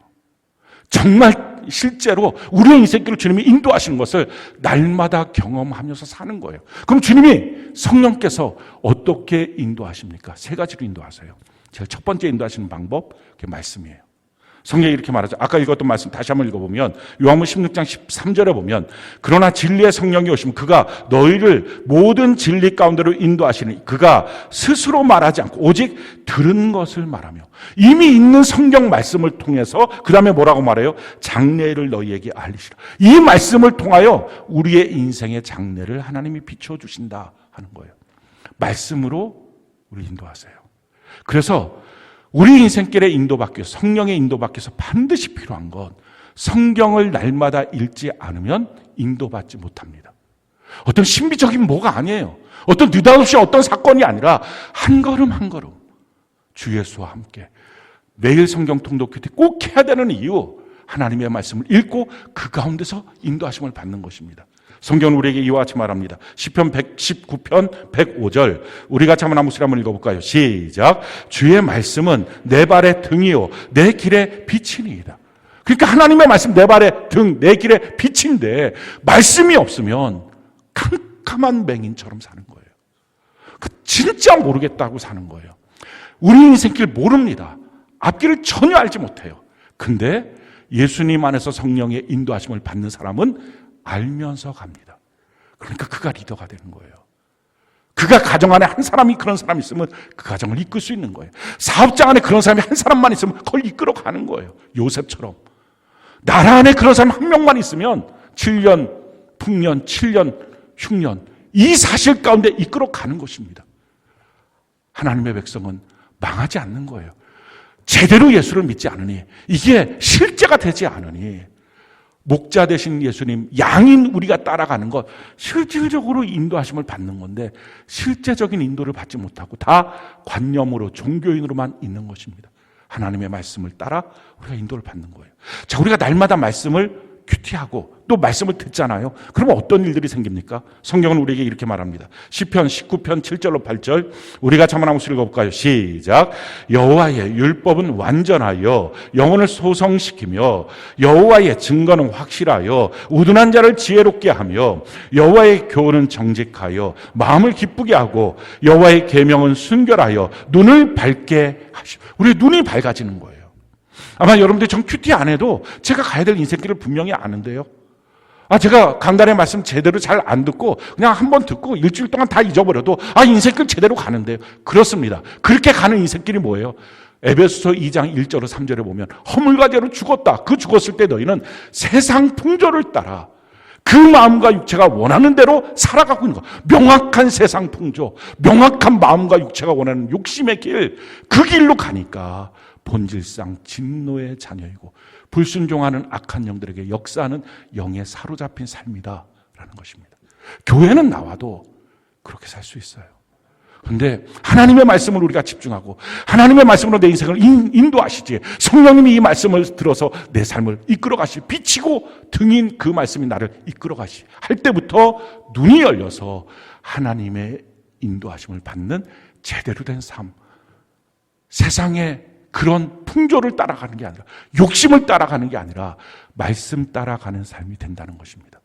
정말 실제로 우리의 인생길을 주님이 인도하시는 것을 날마다 경험하면서 사는 거예요. 그럼 주님이, 성령께서 어떻게 인도하십니까? 세 가지로 인도하세요. 제일 첫 번째 인도하시는 방법, 그게 말씀이에요. 성경이 이렇게 말하죠. 아까 읽었던 말씀 다시 한번 읽어보면 요한복음 16장 13절에 보면 그러나 진리의 성령이 오시면 그가 너희를 모든 진리 가운데로 인도하시니 그가 스스로 말하지 않고 오직 들은 것을 말하며, 이미 있는 성경 말씀을 통해서 그 다음에 뭐라고 말해요? 장래를 너희에게 알리시라. 이 말씀을 통하여 우리의 인생의 장래를 하나님이 비춰주신다 하는 거예요. 말씀으로 우리 인도하세요. 그래서 우리 인생길에 인도받기 위해서, 성령의 인도받기 위해서 반드시 필요한 건, 성경을 날마다 읽지 않으면 인도받지 못합니다. 어떤 신비적인 뭐가 아니에요. 어떤 느닷없이 어떤 사건이 아니라 한 걸음 한 걸음 주 예수와 함께 매일 성경 통독 큐티 꼭 해야 되는 이유, 하나님의 말씀을 읽고 그 가운데서 인도하심을 받는 것입니다. 성경은 우리에게 이와 같이 말합니다. 시편 119편 105절, 우리 같이 한번 읽어볼까요? 시작. 주의 말씀은 내 발의 등이요 내 길의 빛이니이다. 그러니까 하나님의 말씀 내 발의 등, 내 길의 빛인데 말씀이 없으면 캄캄한 맹인처럼 사는 거예요. 진짜 모르겠다고 사는 거예요. 우리 인생길 모릅니다. 앞길을 전혀 알지 못해요. 근데 예수님 안에서 성령의 인도하심을 받는 사람은 알면서 갑니다. 그러니까 그가 리더가 되는 거예요. 그가 가정 안에 한 사람이, 그런 사람이 있으면 그 가정을 이끌 수 있는 거예요. 사업장 안에 그런 사람이 한 사람만 있으면 그걸 이끌어 가는 거예요. 요셉처럼. 나라 안에 그런 사람 한 명만 있으면 7년, 풍년, 7년, 흉년, 이 사실 가운데 이끌어 가는 것입니다. 하나님의 백성은 망하지 않는 거예요. 제대로 예수를 믿지 않으니, 이게 실제가 되지 않으니, 목자 되신 예수님, 양인 우리가 따라가는 것, 실질적으로 인도하심을 받는 건데 실제적인 인도를 받지 못하고 다 관념으로, 종교인으로만 있는 것입니다. 하나님의 말씀을 따라 우리가 인도를 받는 거예요. 자, 우리가 날마다 말씀을 큐티하고 또 말씀을 듣잖아요. 그러면 어떤 일들이 생깁니까? 성경은 우리에게 이렇게 말합니다. 시편 19편 7절로 8절 우리가 한번 한번 읽어볼까요? 시작. 여호와의 율법은 완전하여 영혼을 소성시키며 여호와의 증거는 확실하여 우둔한 자를 지혜롭게 하며 여호와의 교훈은 정직하여 마음을 기쁘게 하고 여호와의 계명은 순결하여 눈을 밝게 하시오. 우리의 눈이 밝아지는 거예요. 아마 여러분들 전 큐티 안 해도 제가 가야 될 인생길을 분명히 아는데요. 제가 강단의 말씀 제대로 잘 안 듣고 그냥 한번 듣고 일주일 동안 다 잊어버려도 인생길 제대로 가는데요. 그렇습니다. 그렇게 가는 인생길이 뭐예요? 에베소서 2장 1절로 3절에 보면 허물과 죄로 죽었다. 그 죽었을 때 너희는 세상 풍조를 따라 그 마음과 육체가 원하는 대로 살아가고 있는 거. 명확한 세상 풍조, 명확한 마음과 육체가 원하는 욕심의 길, 그 길로 가니까 본질상 진노의 자녀이고 불순종하는 악한 영들에게 역사하는 영에 사로잡힌 삶이다라는 것입니다. 교회는 나와도 그렇게 살 수 있어요. 그런데 하나님의 말씀을 우리가 집중하고 하나님의 말씀으로 내 인생을 인도하시지, 성령님이 이 말씀을 들어서 내 삶을 이끌어가시, 비치고 등인 그 말씀이 나를 이끌어가시 할 때부터 눈이 열려서 하나님의 인도하심을 받는 제대로 된 삶, 세상의 그런 풍조를 따라가는 게 아니라, 욕심을 따라가는 게 아니라 말씀 따라가는 삶이 된다는 것입니다.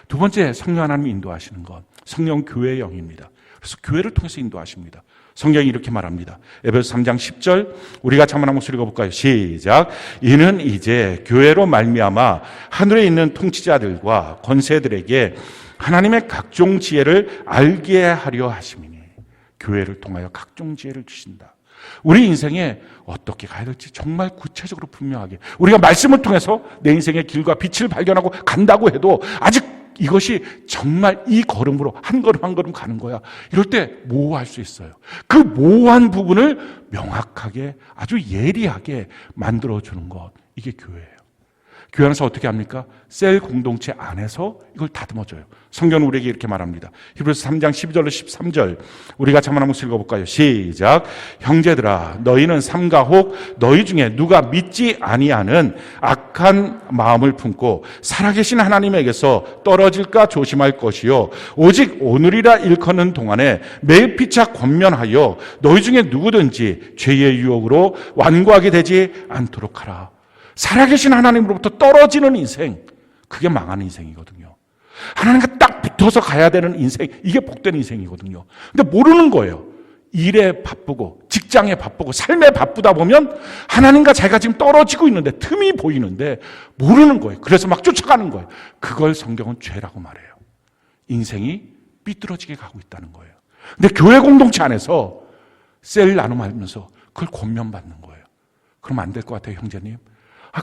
두 번째, 성령 하나님이 인도하시는 것, 성령 교회의 영입니다. 그래서 교회를 통해서 인도하십니다. 성경이 이렇게 말합니다. 에베소 3장 10절 우리가 한번 목소리 읽어볼까요? 시작. 이는 이제 교회로 말미암아 하늘에 있는 통치자들과 권세들에게 하나님의 각종 지혜를 알게 하려 하심이니, 교회를 통하여 각종 지혜를 주신다. 우리 인생에 어떻게 가야 될지 정말 구체적으로 분명하게 우리가 말씀을 통해서 내 인생의 길과 빛을 발견하고 간다고 해도 아직 이것이 정말 이 걸음으로 한 걸음 한 걸음 가는 거야. 이럴 때 모호할 수 있어요. 그 모호한 부분을 명확하게 아주 예리하게 만들어주는 것, 이게 교회예요. 교회 안에서 어떻게 합니까? 셀 공동체 안에서 이걸 다듬어줘요. 성경은 우리에게 이렇게 말합니다. 히브리서 3장 12절로 13절 우리가 한번 읽어볼까요? 시작. 형제들아 너희는 삼가 혹 너희 중에 누가 믿지 아니하는 악한 마음을 품고 살아계신 하나님에게서 떨어질까 조심할 것이요 오직 오늘이라 일컫는 동안에 매일 피차 권면하여 너희 중에 누구든지 죄의 유혹으로 완고하게 되지 않도록 하라. 살아계신 하나님으로부터 떨어지는 인생, 그게 망하는 인생이거든요. 하나님과 딱 붙어서 가야 되는 인생, 이게 복된 인생이거든요. 근데 모르는 거예요. 일에 바쁘고 직장에 바쁘고 삶에 바쁘다 보면 하나님과 자기가 지금 떨어지고 있는데, 틈이 보이는데 모르는 거예요. 그래서 막 쫓아가는 거예요. 그걸 성경은 죄라고 말해요. 인생이 삐뚤어지게 가고 있다는 거예요. 근데 교회 공동체 안에서 셀 나눔하면서 그걸 권면받는 거예요. 그럼 안 될 것 같아요, 형제님.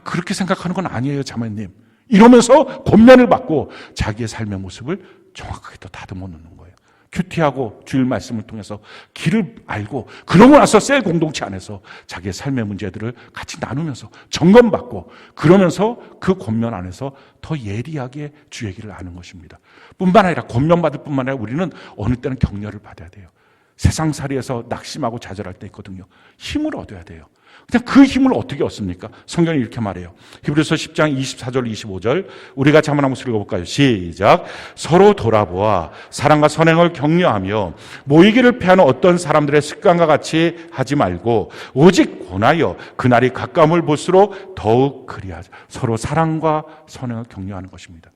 그렇게 생각하는 건 아니에요, 자매님. 이러면서 권면을 받고 자기의 삶의 모습을 정확하게 또 다듬어 놓는 거예요. 큐티하고 주일 말씀을 통해서 길을 알고, 그러고 나서 셀 공동체 안에서 자기의 삶의 문제들을 같이 나누면서 점검받고, 그러면서 그 권면 안에서 더 예리하게 주 얘기를 아는 것입니다. 뿐만 아니라 권면받을 뿐만 아니라 우리는 어느 때는 격려를 받아야 돼요. 세상살이에서 낙심하고 좌절할 때 있거든요. 힘을 얻어야 돼요. 그냥 그 힘을 어떻게 얻습니까? 성경이 이렇게 말해요. 히브리서 10장 24절 25절 우리가 한번 읽어볼까요? 시작. 서로 돌아보아 사랑과 선행을 격려하며 모이기를 패하는 어떤 사람들의 습관과 같이 하지 말고 오직 권하여 그날이 가까움을 볼수록 더욱 그리하자. 서로 사랑과 선행을 격려하는 것입니다.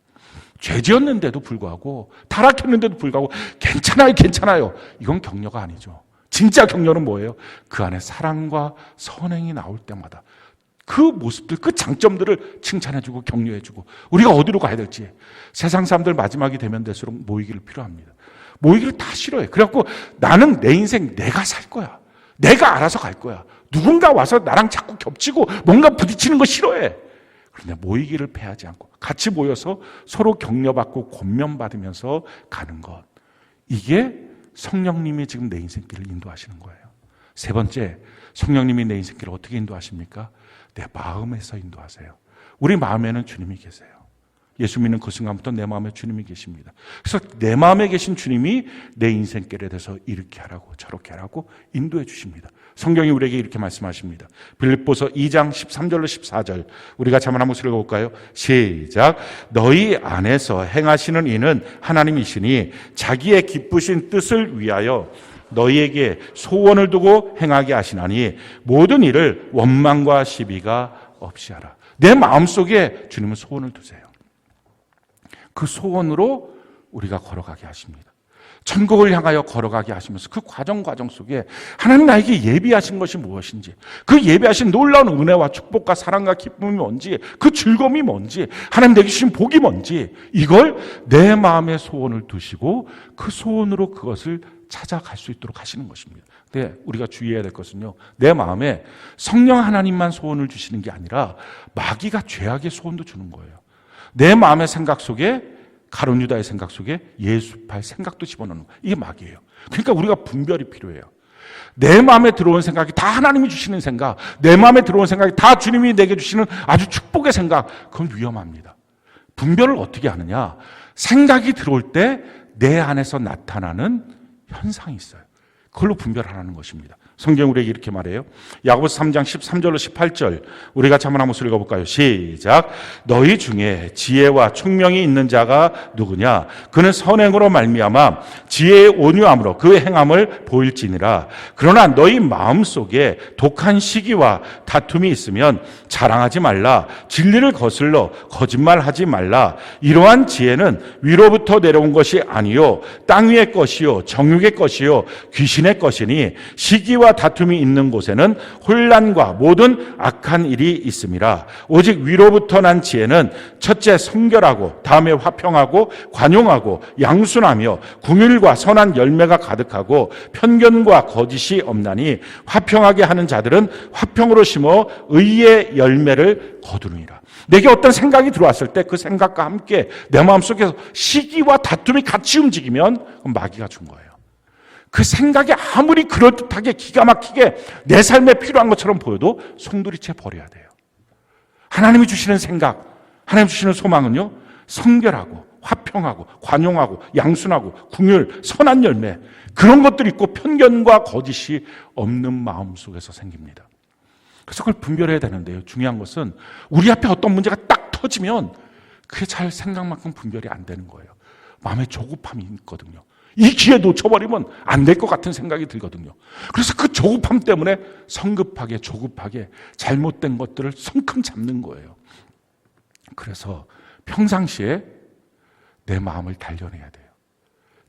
죄 지었는데도 불구하고, 타락했는데도 불구하고 괜찮아요. 이건 격려가 아니죠. 진짜 격려는 뭐예요? 그 안에 사랑과 선행이 나올 때마다 그 모습들, 그 장점들을 칭찬해주고 격려해주고, 우리가 어디로 가야 될지. 세상 사람들 마지막이 되면 될수록 모이기를 필요합니다. 모이기를 다 싫어해. 그래갖고 나는 내 인생 내가 살 거야. 내가 알아서 갈 거야. 누군가 와서 나랑 자꾸 겹치고 뭔가 부딪히는 거 싫어해. 그런데 모이기를 패하지 않고 같이 모여서 서로 격려받고 권면받으면서 가는 것, 이게 성령님이 지금 내 인생길을 인도하시는 거예요. 세 번째, 성령님이 내 인생길을 어떻게 인도하십니까? 내 마음에서 인도하세요. 우리 마음에는 주님이 계세요. 예수 믿는 그 순간부터 내 마음에 주님이 계십니다. 그래서 내 마음에 계신 주님이 내 인생길에 대해서 이렇게 하라고 저렇게 하라고 인도해 주십니다. 성경이 우리에게 이렇게 말씀하십니다. 빌립보서 2장 13절로 14절 우리가 한번 읽어볼까요? 시작. 너희 안에서 행하시는 이는 하나님이시니 자기의 기쁘신 뜻을 위하여 너희에게 소원을 두고 행하게 하시나니 모든 일을 원망과 시비가 없이 하라. 내 마음속에 주님은 소원을 두세요. 그 소원으로 우리가 걸어가게 하십니다. 천국을 향하여 걸어가게 하시면서 그 과정 속에 하나님 나에게 예비하신 것이 무엇인지, 그 예비하신 놀라운 은혜와 축복과 사랑과 기쁨이 뭔지, 그 즐거움이 뭔지, 하나님 내게 주신 복이 뭔지, 이걸 내 마음의 소원을 두시고 그 소원으로 그것을 찾아갈 수 있도록 하시는 것입니다. 근데 우리가 주의해야 될 것은요, 내 마음에 성령 하나님만 소원을 주시는 게 아니라 마귀가 죄악의 소원도 주는 거예요. 내 마음의 생각 속에, 가룟 유다의 생각 속에 예수팔 생각도 집어넣는 거예요. 이게 마귀예요. 그러니까 우리가 분별이 필요해요. 내 마음에 들어온 생각이 다 하나님이 주시는 생각, 내 마음에 들어온 생각이 다 주님이 내게 주시는 아주 축복의 생각, 그건 위험합니다. 분별을 어떻게 하느냐? 생각이 들어올 때 내 안에서 나타나는 현상이 있어요. 그걸로 분별하라는 것입니다. 성경 우리에게 이렇게 말해요. 야고보서 3장 13절로 18절 우리 같이 한번 읽어볼까요? 시작. 너희 중에 지혜와 총명이 있는 자가 누구냐? 그는 선행으로 말미암아 지혜의 온유함으로 그 행함을 보일지니라. 그러나 너희 마음속에 독한 시기와 다툼이 있으면 자랑하지 말라. 진리를 거슬러 거짓말하지 말라. 이러한 지혜는 위로부터 내려온 것이 아니요 땅 위의 것이요 정욕의 것이요 귀신의 것이니 시기와 다툼이 있는 곳에는 혼란과 모든 악한 일이 있음이라. 오직 위로부터 난 지혜는 첫째 성결하고 다음에 화평하고 관용하고 양순하며 긍휼과 선한 열매가 가득하고 편견과 거짓이 없나니 화평하게 하는 자들은 화평으로 심어 의의 열매를 거두느니라. 내게 어떤 생각이 들어왔을 때 그 생각과 함께 내 마음속에서 시기와 다툼이 같이 움직이면 그건 마귀가 준 거예요. 그 생각이 아무리 그럴듯하게 기가 막히게 내 삶에 필요한 것처럼 보여도 송두리째 버려야 돼요. 하나님이 주시는 생각, 하나님 주시는 소망은요, 성결하고 화평하고 관용하고 양순하고 긍휼, 선한 열매, 그런 것들이 있고 편견과 거짓이 없는 마음 속에서 생깁니다. 그래서 그걸 분별해야 되는데요, 중요한 것은 우리 앞에 어떤 문제가 딱 터지면 그게 잘 생각만큼 분별이 안 되는 거예요. 마음에 조급함이 있거든요. 이 기회 놓쳐버리면 안 될 것 같은 생각이 들거든요. 그래서 그 조급함 때문에 성급하게 조급하게 잘못된 것들을 성큼 잡는 거예요. 그래서 평상시에 내 마음을 단련해야 돼요.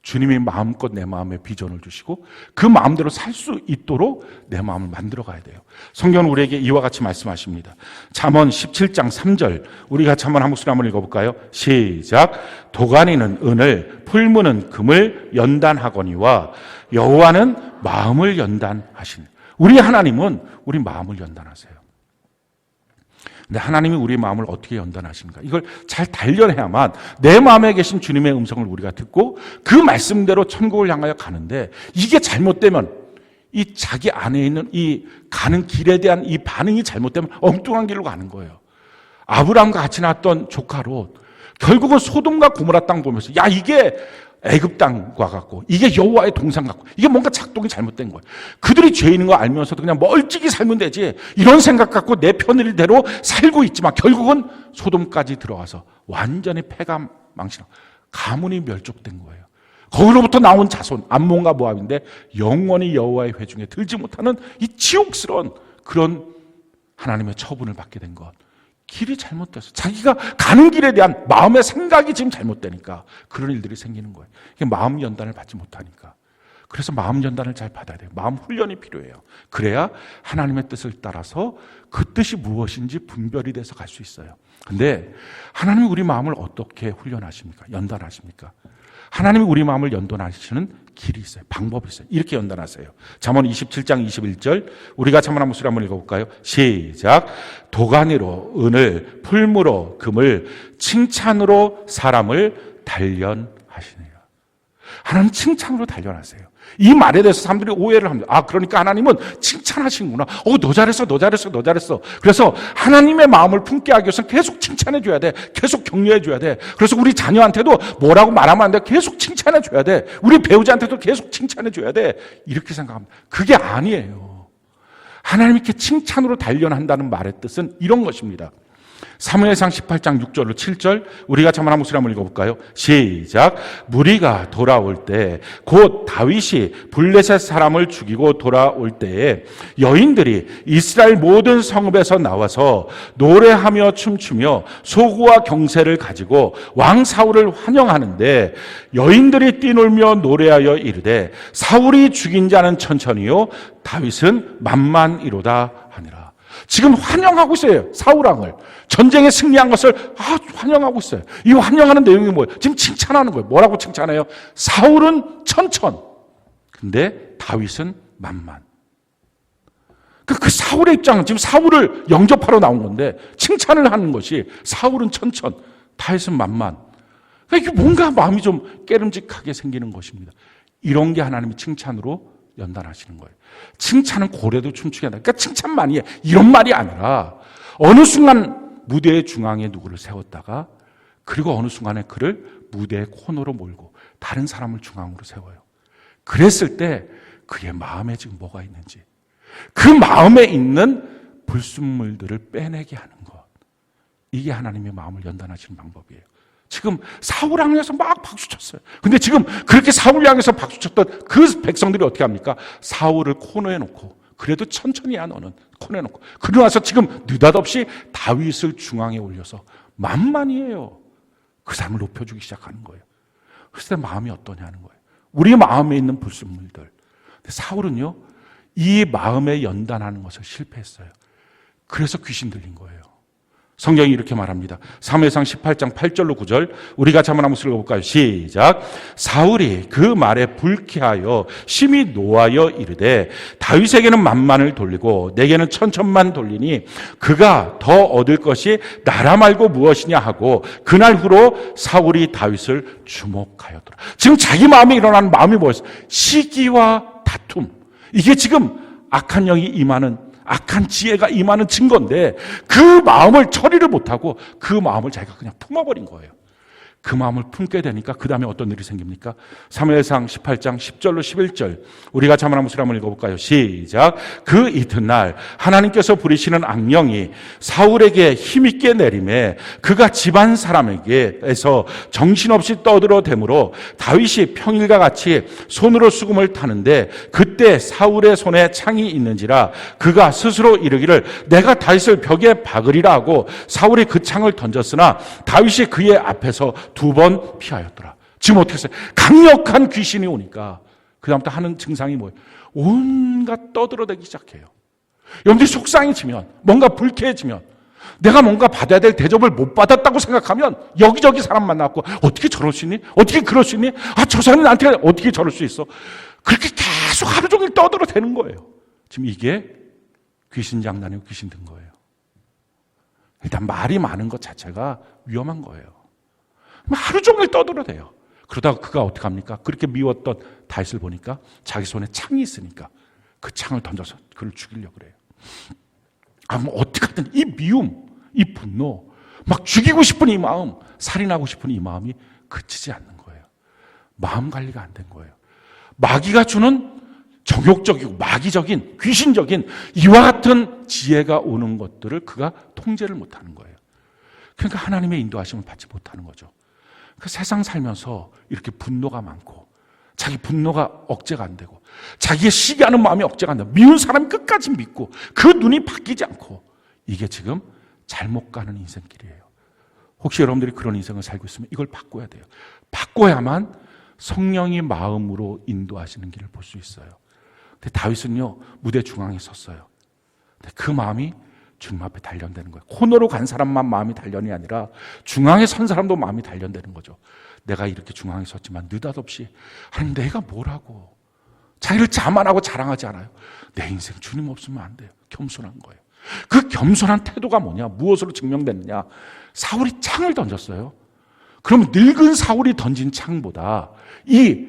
주님이 마음껏 내 마음에 비전을 주시고 그 마음대로 살 수 있도록 내 마음을 만들어 가야 돼요. 성경은 우리에게 이와 같이 말씀하십니다. 잠언 17장 3절 우리 같이 한번 한 목소리 한번 읽어볼까요? 시작. 도가니는 은을 풀무는 금을 연단하거니와 여호와는 마음을 연단하시니. 우리 하나님은 우리 마음을 연단하세요. 근데 하나님이 우리 마음을 어떻게 연단하십니까? 이걸 잘 단련해야만 내 마음에 계신 주님의 음성을 우리가 듣고 그 말씀대로 천국을 향하여 가는데, 이게 잘못되면 이 자기 안에 있는 이 가는 길에 대한 이 반응이 잘못되면 엉뚱한 길로 가는 거예요. 아브라함과 같이 나왔던 조카 롯, 결국은 소돔과 고모라 땅 보면서 야, 이게 애굽 땅과 같고 이게 여호와의 동산 같고 이게 뭔가 작동이 잘못된 거예요. 그들이 죄인인 거 알면서도 그냥 멀찍이 살면 되지 이런 생각 갖고 내 편의대로 살고 있지만 결국은 소돔까지 들어가서 완전히 패가 망신하고 가문이 멸족된 거예요. 거기로부터 나온 자손 암몬과 모압인데 영원히 여호와의 회중에 들지 못하는 이 지옥스러운 그런 하나님의 처분을 받게 된 것. 길이 잘못돼서 자기가 가는 길에 대한 마음의 생각이 지금 잘못되니까 그런 일들이 생기는 거예요. 이게 마음 연단을 받지 못하니까. 그래서 마음 연단을 잘 받아야 돼요. 마음 훈련이 필요해요. 그래야 하나님의 뜻을 따라서 그 뜻이 무엇인지 분별이 돼서 갈 수 있어요. 근데 하나님이 우리 마음을 어떻게 훈련하십니까? 연단하십니까? 하나님이 우리 마음을 연단하시는 길이 있어요. 방법이 있어요. 이렇게 연단하세요. 잠언 27장 21절 우리가 한번 목소리 한번 읽어볼까요? 시작. 도가니로 은을, 풀무로 금을, 칭찬으로 사람을 단련하시네요. 하나님 칭찬으로 단련하세요. 이 말에 대해서 사람들이 오해를 합니다. 아, 그러니까 하나님은 칭찬하시는구나. 너 잘했어, 너 잘했어, 너 잘했어. 그래서 하나님의 마음을 품게 하기 위해서는 계속 칭찬해 줘야 돼. 계속 격려해 줘야 돼. 그래서 우리 자녀한테도 뭐라고 말하면 안 돼. 계속 칭찬해 줘야 돼. 우리 배우자한테도 계속 칭찬해 줘야 돼. 이렇게 생각합니다. 그게 아니에요. 하나님 이렇게 칭찬으로 단련한다는 말의 뜻은 이런 것입니다. 사무엘상 18장 6절로 7절 우리가 한번 목소리 한번 읽어볼까요? 시작. 무리가 돌아올 때 곧 다윗이 블레셋 사람을 죽이고 돌아올 때에 여인들이 이스라엘 모든 성읍에서 나와서 노래하며 춤추며 소구와 경세를 가지고 왕 사울을 환영하는데 여인들이 뛰놀며 노래하여 이르되 사울이 죽인 자는 천천히요 다윗은 만만이로다 하니라. 지금 환영하고 있어요. 사울왕을. 전쟁에 승리한 것을 환영하고 있어요. 이 환영하는 내용이 뭐예요? 지금 칭찬하는 거예요. 뭐라고 칭찬해요? 사울은 천천. 근데 다윗은 만만. 그 사울의 입장은 지금 사울을 영접하러 나온 건데 칭찬을 하는 것이 사울은 천천, 다윗은 만만. 그러니까 이게 뭔가 마음이 좀 깨름직하게 생기는 것입니다. 이런 게 하나님이 칭찬으로 연단하시는 거예요. 칭찬은 고래도 춤추게 한다. 그러니까 칭찬만이 이런 말이 아니라 어느 순간 무대의 중앙에 누구를 세웠다가 그리고 어느 순간에 그를 무대의 코너로 몰고 다른 사람을 중앙으로 세워요. 그랬을 때 그의 마음에 지금 뭐가 있는지 그 마음에 있는 불순물들을 빼내게 하는 것. 이게 하나님의 마음을 연단하시는 방법이에요. 지금 사울 향해서 막 박수 쳤어요. 근데 지금 그렇게 사울 향해서 박수 쳤던 그 백성들이 어떻게 합니까? 사울을 코너에 놓고 그래도 천천히야 너는 코너에 놓고 그러고 나서 지금 느닷없이 다윗을 중앙에 올려서 만만이에요. 그 사람을 높여주기 시작하는 거예요. 그래서 마음이 어떠냐는 거예요. 우리 마음에 있는 불순물들. 근데 사울은요 이 마음에 연단하는 것을 실패했어요. 그래서 귀신 들린 거예요. 성경이 이렇게 말합니다. 사무엘상 18장 8절로 9절 우리가 한번 읽어볼까요? 시작. 사울이 그 말에 불쾌하여 심히 노하여 이르되 다윗에게는 만만을 돌리고 내게는 천천만 돌리니 그가 더 얻을 것이 나라 말고 무엇이냐 하고 그날 후로 사울이 다윗을 주목하였더라. 지금 자기 마음에 일어나는 마음이 뭐였어요? 시기와 다툼. 이게 지금 악한 영이 임하는 악한 지혜가 임하는 증거인데 그 마음을 처리를 못하고 그 마음을 자기가 그냥 품어버린 거예요. 그 마음을 품게 되니까 그 다음에 어떤 일이 생깁니까? 사무엘상 18장 10절로 11절 우리가 한번 목소리 한번 읽어볼까요? 시작. 그 이튿날 하나님께서 부리시는 악령이 사울에게 힘있게 내림에 그가 집안 사람에게에서 정신없이 떠들어대므로 다윗이 평일과 같이 손으로 수금을 타는데 그때 사울의 손에 창이 있는지라 그가 스스로 이르기를 내가 다윗을 벽에 박으리라 하고 사울이 그 창을 던졌으나 다윗이 그의 앞에서 2번 피하였더라. 지금 어떻게 했어요? 강력한 귀신이 오니까 그 다음부터 하는 증상이 뭐예요? 온갖 떠들어대기 시작해요. 여러분들이 속상해지면 뭔가 불쾌해지면 내가 뭔가 받아야 될 대접을 못 받았다고 생각하면 여기저기 사람 만나고 어떻게 저럴 수 있니? 어떻게 그럴 수 있니? 저 사람이 나한테 어떻게 저럴 수 있어? 그렇게 계속 하루 종일 떠들어대는 거예요. 지금 이게 귀신 장난이고 귀신 든 거예요. 일단 말이 많은 것 자체가 위험한 거예요. 하루 종일 떠들어대요. 그러다가 그가 어떻게 합니까? 그렇게 미웠던 다윗을 보니까 자기 손에 창이 있으니까 그 창을 던져서 그를 죽이려고 그래요. 뭐 어떻게든 이 미움, 이 분노, 막 죽이고 싶은 이 마음, 살인하고 싶은 이 마음이 그치지 않는 거예요. 마음 관리가 안 된 거예요. 마귀가 주는 정욕적이고 마귀적인, 귀신적인 이와 같은 지혜가 오는 것들을 그가 통제를 못하는 거예요. 그러니까 하나님의 인도하심을 받지 못하는 거죠. 그 세상 살면서 이렇게 분노가 많고 자기 분노가 억제가 안 되고 자기의 시기하는 마음이 억제가 안 되고 미운 사람이 끝까지 믿고 그 눈이 바뀌지 않고 이게 지금 잘못 가는 인생길이에요. 혹시 여러분들이 그런 인생을 살고 있으면 이걸 바꿔야 돼요. 바꿔야만 성령이 마음으로 인도하시는 길을 볼 수 있어요. 근데 다윗은요 무대 중앙에 섰어요. 근데 그 마음이 주님 앞에 단련되는 거예요. 코너로 간 사람만 마음이 단련이 아니라 중앙에 선 사람도 마음이 단련되는 거죠. 내가 이렇게 중앙에 섰지만 느닷없이 하나님 내가 뭐라고 자기를 자만하고 자랑하지 않아요. 내 인생 주님 없으면 안 돼요. 겸손한 거예요. 그 겸손한 태도가 뭐냐? 무엇으로 증명됐느냐? 사울이 창을 던졌어요. 그럼 늙은 사울이 던진 창보다 이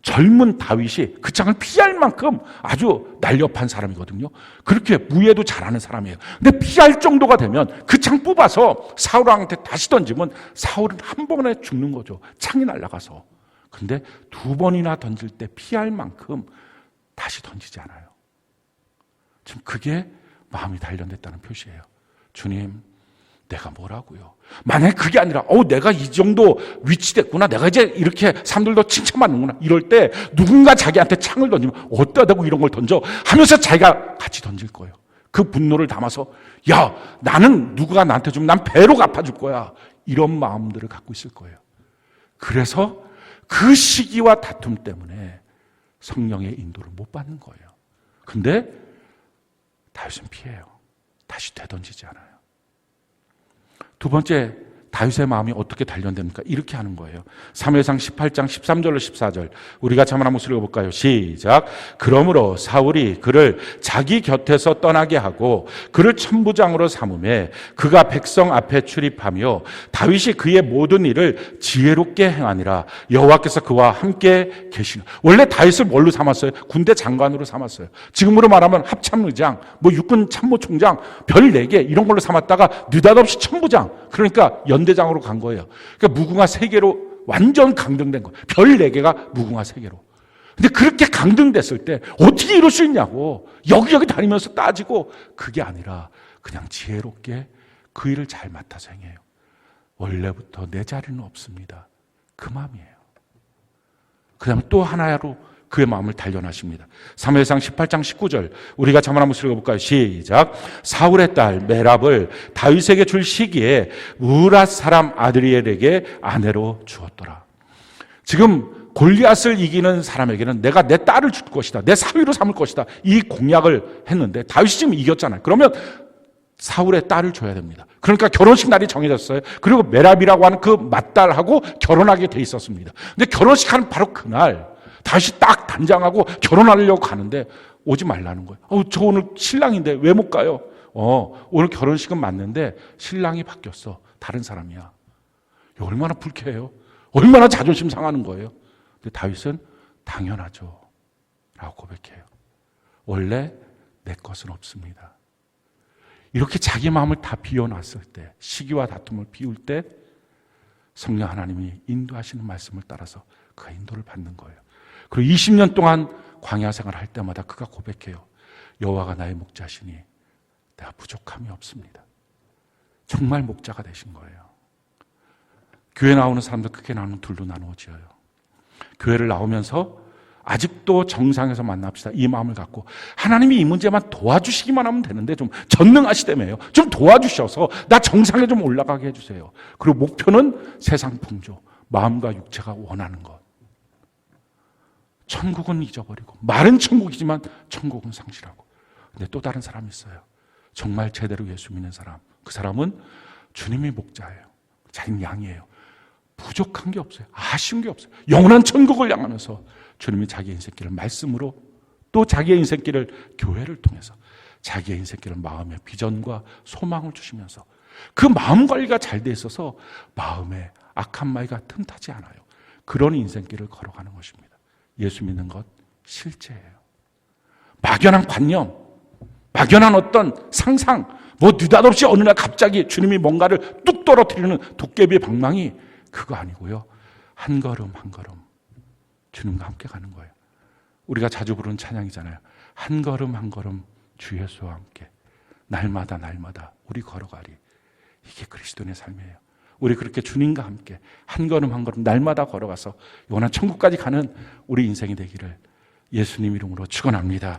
젊은 다윗이 그 창을 피할 만큼 아주 날렵한 사람이거든요. 그렇게 무예도 잘하는 사람이에요. 근데 피할 정도가 되면 그 창 뽑아서 사울왕한테 다시 던지면 사울은 한 번에 죽는 거죠. 창이 날아가서. 근데 두 번이나 던질 때 피할 만큼 다시 던지지 않아요. 지금 그게 마음이 단련됐다는 표시예요. 주님, 내가 뭐라고요? 만약에 그게 아니라 내가 이 정도 위치됐구나, 내가 이제 이렇게 사람들도 칭찬받는구나, 이럴 때 누군가 자기한테 창을 던지면 어디다 대고 이런 걸 던져 하면서 자기가 같이 던질 거예요. 그 분노를 담아서 야, 나는 누가 나한테 주면 난 배로 갚아줄 거야, 이런 마음들을 갖고 있을 거예요. 그래서 그 시기와 다툼 때문에 성령의 인도를 못 받는 거예요. 근데 다윗은 피해요. 다시 되던지지 않아요. 두 번째, 다윗의 마음이 어떻게 단련됩니까? 이렇게 하는 거예요. 사무엘상 18장 13절로 14절 우리가 한번 한번 읽어볼까요? 시작. 그러므로 사울이 그를 자기 곁에서 떠나게 하고 그를 천부장으로 삼음에 그가 백성 앞에 출입하며 다윗이 그의 모든 일을 지혜롭게 행하니라. 여호와께서 그와 함께 계시는. 원래 다윗을 뭘로 삼았어요? 군대 장관으로 삼았어요. 지금으로 말하면 합참의장, 육군 참모총장, 별 4개 이런 걸로 삼았다가 느닷없이 천부장, 그러니까 연대장으로 간 거예요. 그러니까 무궁화 3개로 완전 강등된 거예요. 별 4개가 무궁화 3개로. 근데 그렇게 강등됐을 때 어떻게 이럴 수 있냐고 여기저기 다니면서 따지고, 그게 아니라 그냥 지혜롭게 그 일을 잘 맡아서 행해요. 원래부터 내 자리는 없습니다. 그 마음이에요. 그 다음에 또 하나로 그의 마음을 단련하십니다. 사무엘상 18장 19절 우리가 한번 읽어볼까요? 시작. 사울의 딸 메랍을 다윗에게 줄 시기에 우랏 사람 아드리엘에게 아내로 주었더라. 지금 골리앗을 이기는 사람에게는 내가 내 딸을 줄 것이다, 내 사위로 삼을 것이다, 이 공약을 했는데 다윗이 지금 이겼잖아요. 그러면 사울의 딸을 줘야 됩니다. 그러니까 결혼식 날이 정해졌어요. 그리고 메랍이라고 하는 그 맏딸하고 결혼하게 돼 있었습니다. 근데 결혼식 하는 바로 그날 다시 딱 단장하고 결혼하려고 가는데 오지 말라는 거예요. 저 오늘 신랑인데 왜 못 가요? 오늘 결혼식은 맞는데 신랑이 바뀌었어. 다른 사람이야. 얼마나 불쾌해요. 얼마나 자존심 상하는 거예요. 근데 다윗은 당연하죠 라고 고백해요. 원래 내 것은 없습니다. 이렇게 자기 마음을 다 비워놨을 때, 시기와 다툼을 비울 때 성령 하나님이 인도하시는 말씀을 따라서 그 인도를 받는 거예요. 그리고 20년 동안 광야 생활을 할 때마다 그가 고백해요. 여호와가 나의 목자시니 내가 부족함이 없습니다. 정말 목자가 되신 거예요. 교회 나오는 사람들 크게 나누면 둘로 나누어져요. 교회를 나오면서 아직도 정상에서 만납시다, 이 마음을 갖고 하나님이 이 문제만 도와주시기만 하면 되는데 좀 전능하시다며요. 좀 도와주셔서 나 정상에 좀 올라가게 해주세요. 그리고 목표는 세상 풍조, 마음과 육체가 원하는 것. 천국은 잊어버리고, 말은 천국이지만 천국은 상실하고. 근데 또 다른 사람이 있어요. 정말 제대로 예수 믿는 사람. 그 사람은 주님이 목자예요. 자기는 양이에요. 부족한 게 없어요. 아쉬운 게 없어요. 영원한 천국을 향하면서 주님이 자기의 인생길을 말씀으로, 또 자기의 인생길을 교회를 통해서 자기의 인생길을 마음의 비전과 소망을 주시면서 그 마음 관리가 잘 돼 있어서 마음에 악한 마귀가 틈타지 않아요. 그런 인생길을 걸어가는 것입니다. 예수 믿는 것 실제예요. 막연한 관념, 막연한 어떤 상상, 느닷없이 어느 날 갑자기 주님이 뭔가를 뚝 떨어뜨리는 도깨비의 방망이, 그거 아니고요. 한 걸음 한 걸음 주님과 함께 가는 거예요. 우리가 자주 부르는 찬양이잖아요. 한 걸음 한 걸음 주 예수와 함께 날마다 날마다 우리 걸어가리. 이게 그리스도인의 삶이에요. 우리 그렇게 주님과 함께 한 걸음 한 걸음 날마다 걸어가서 영원한 천국까지 가는 우리 인생이 되기를 예수님 이름으로 축원합니다.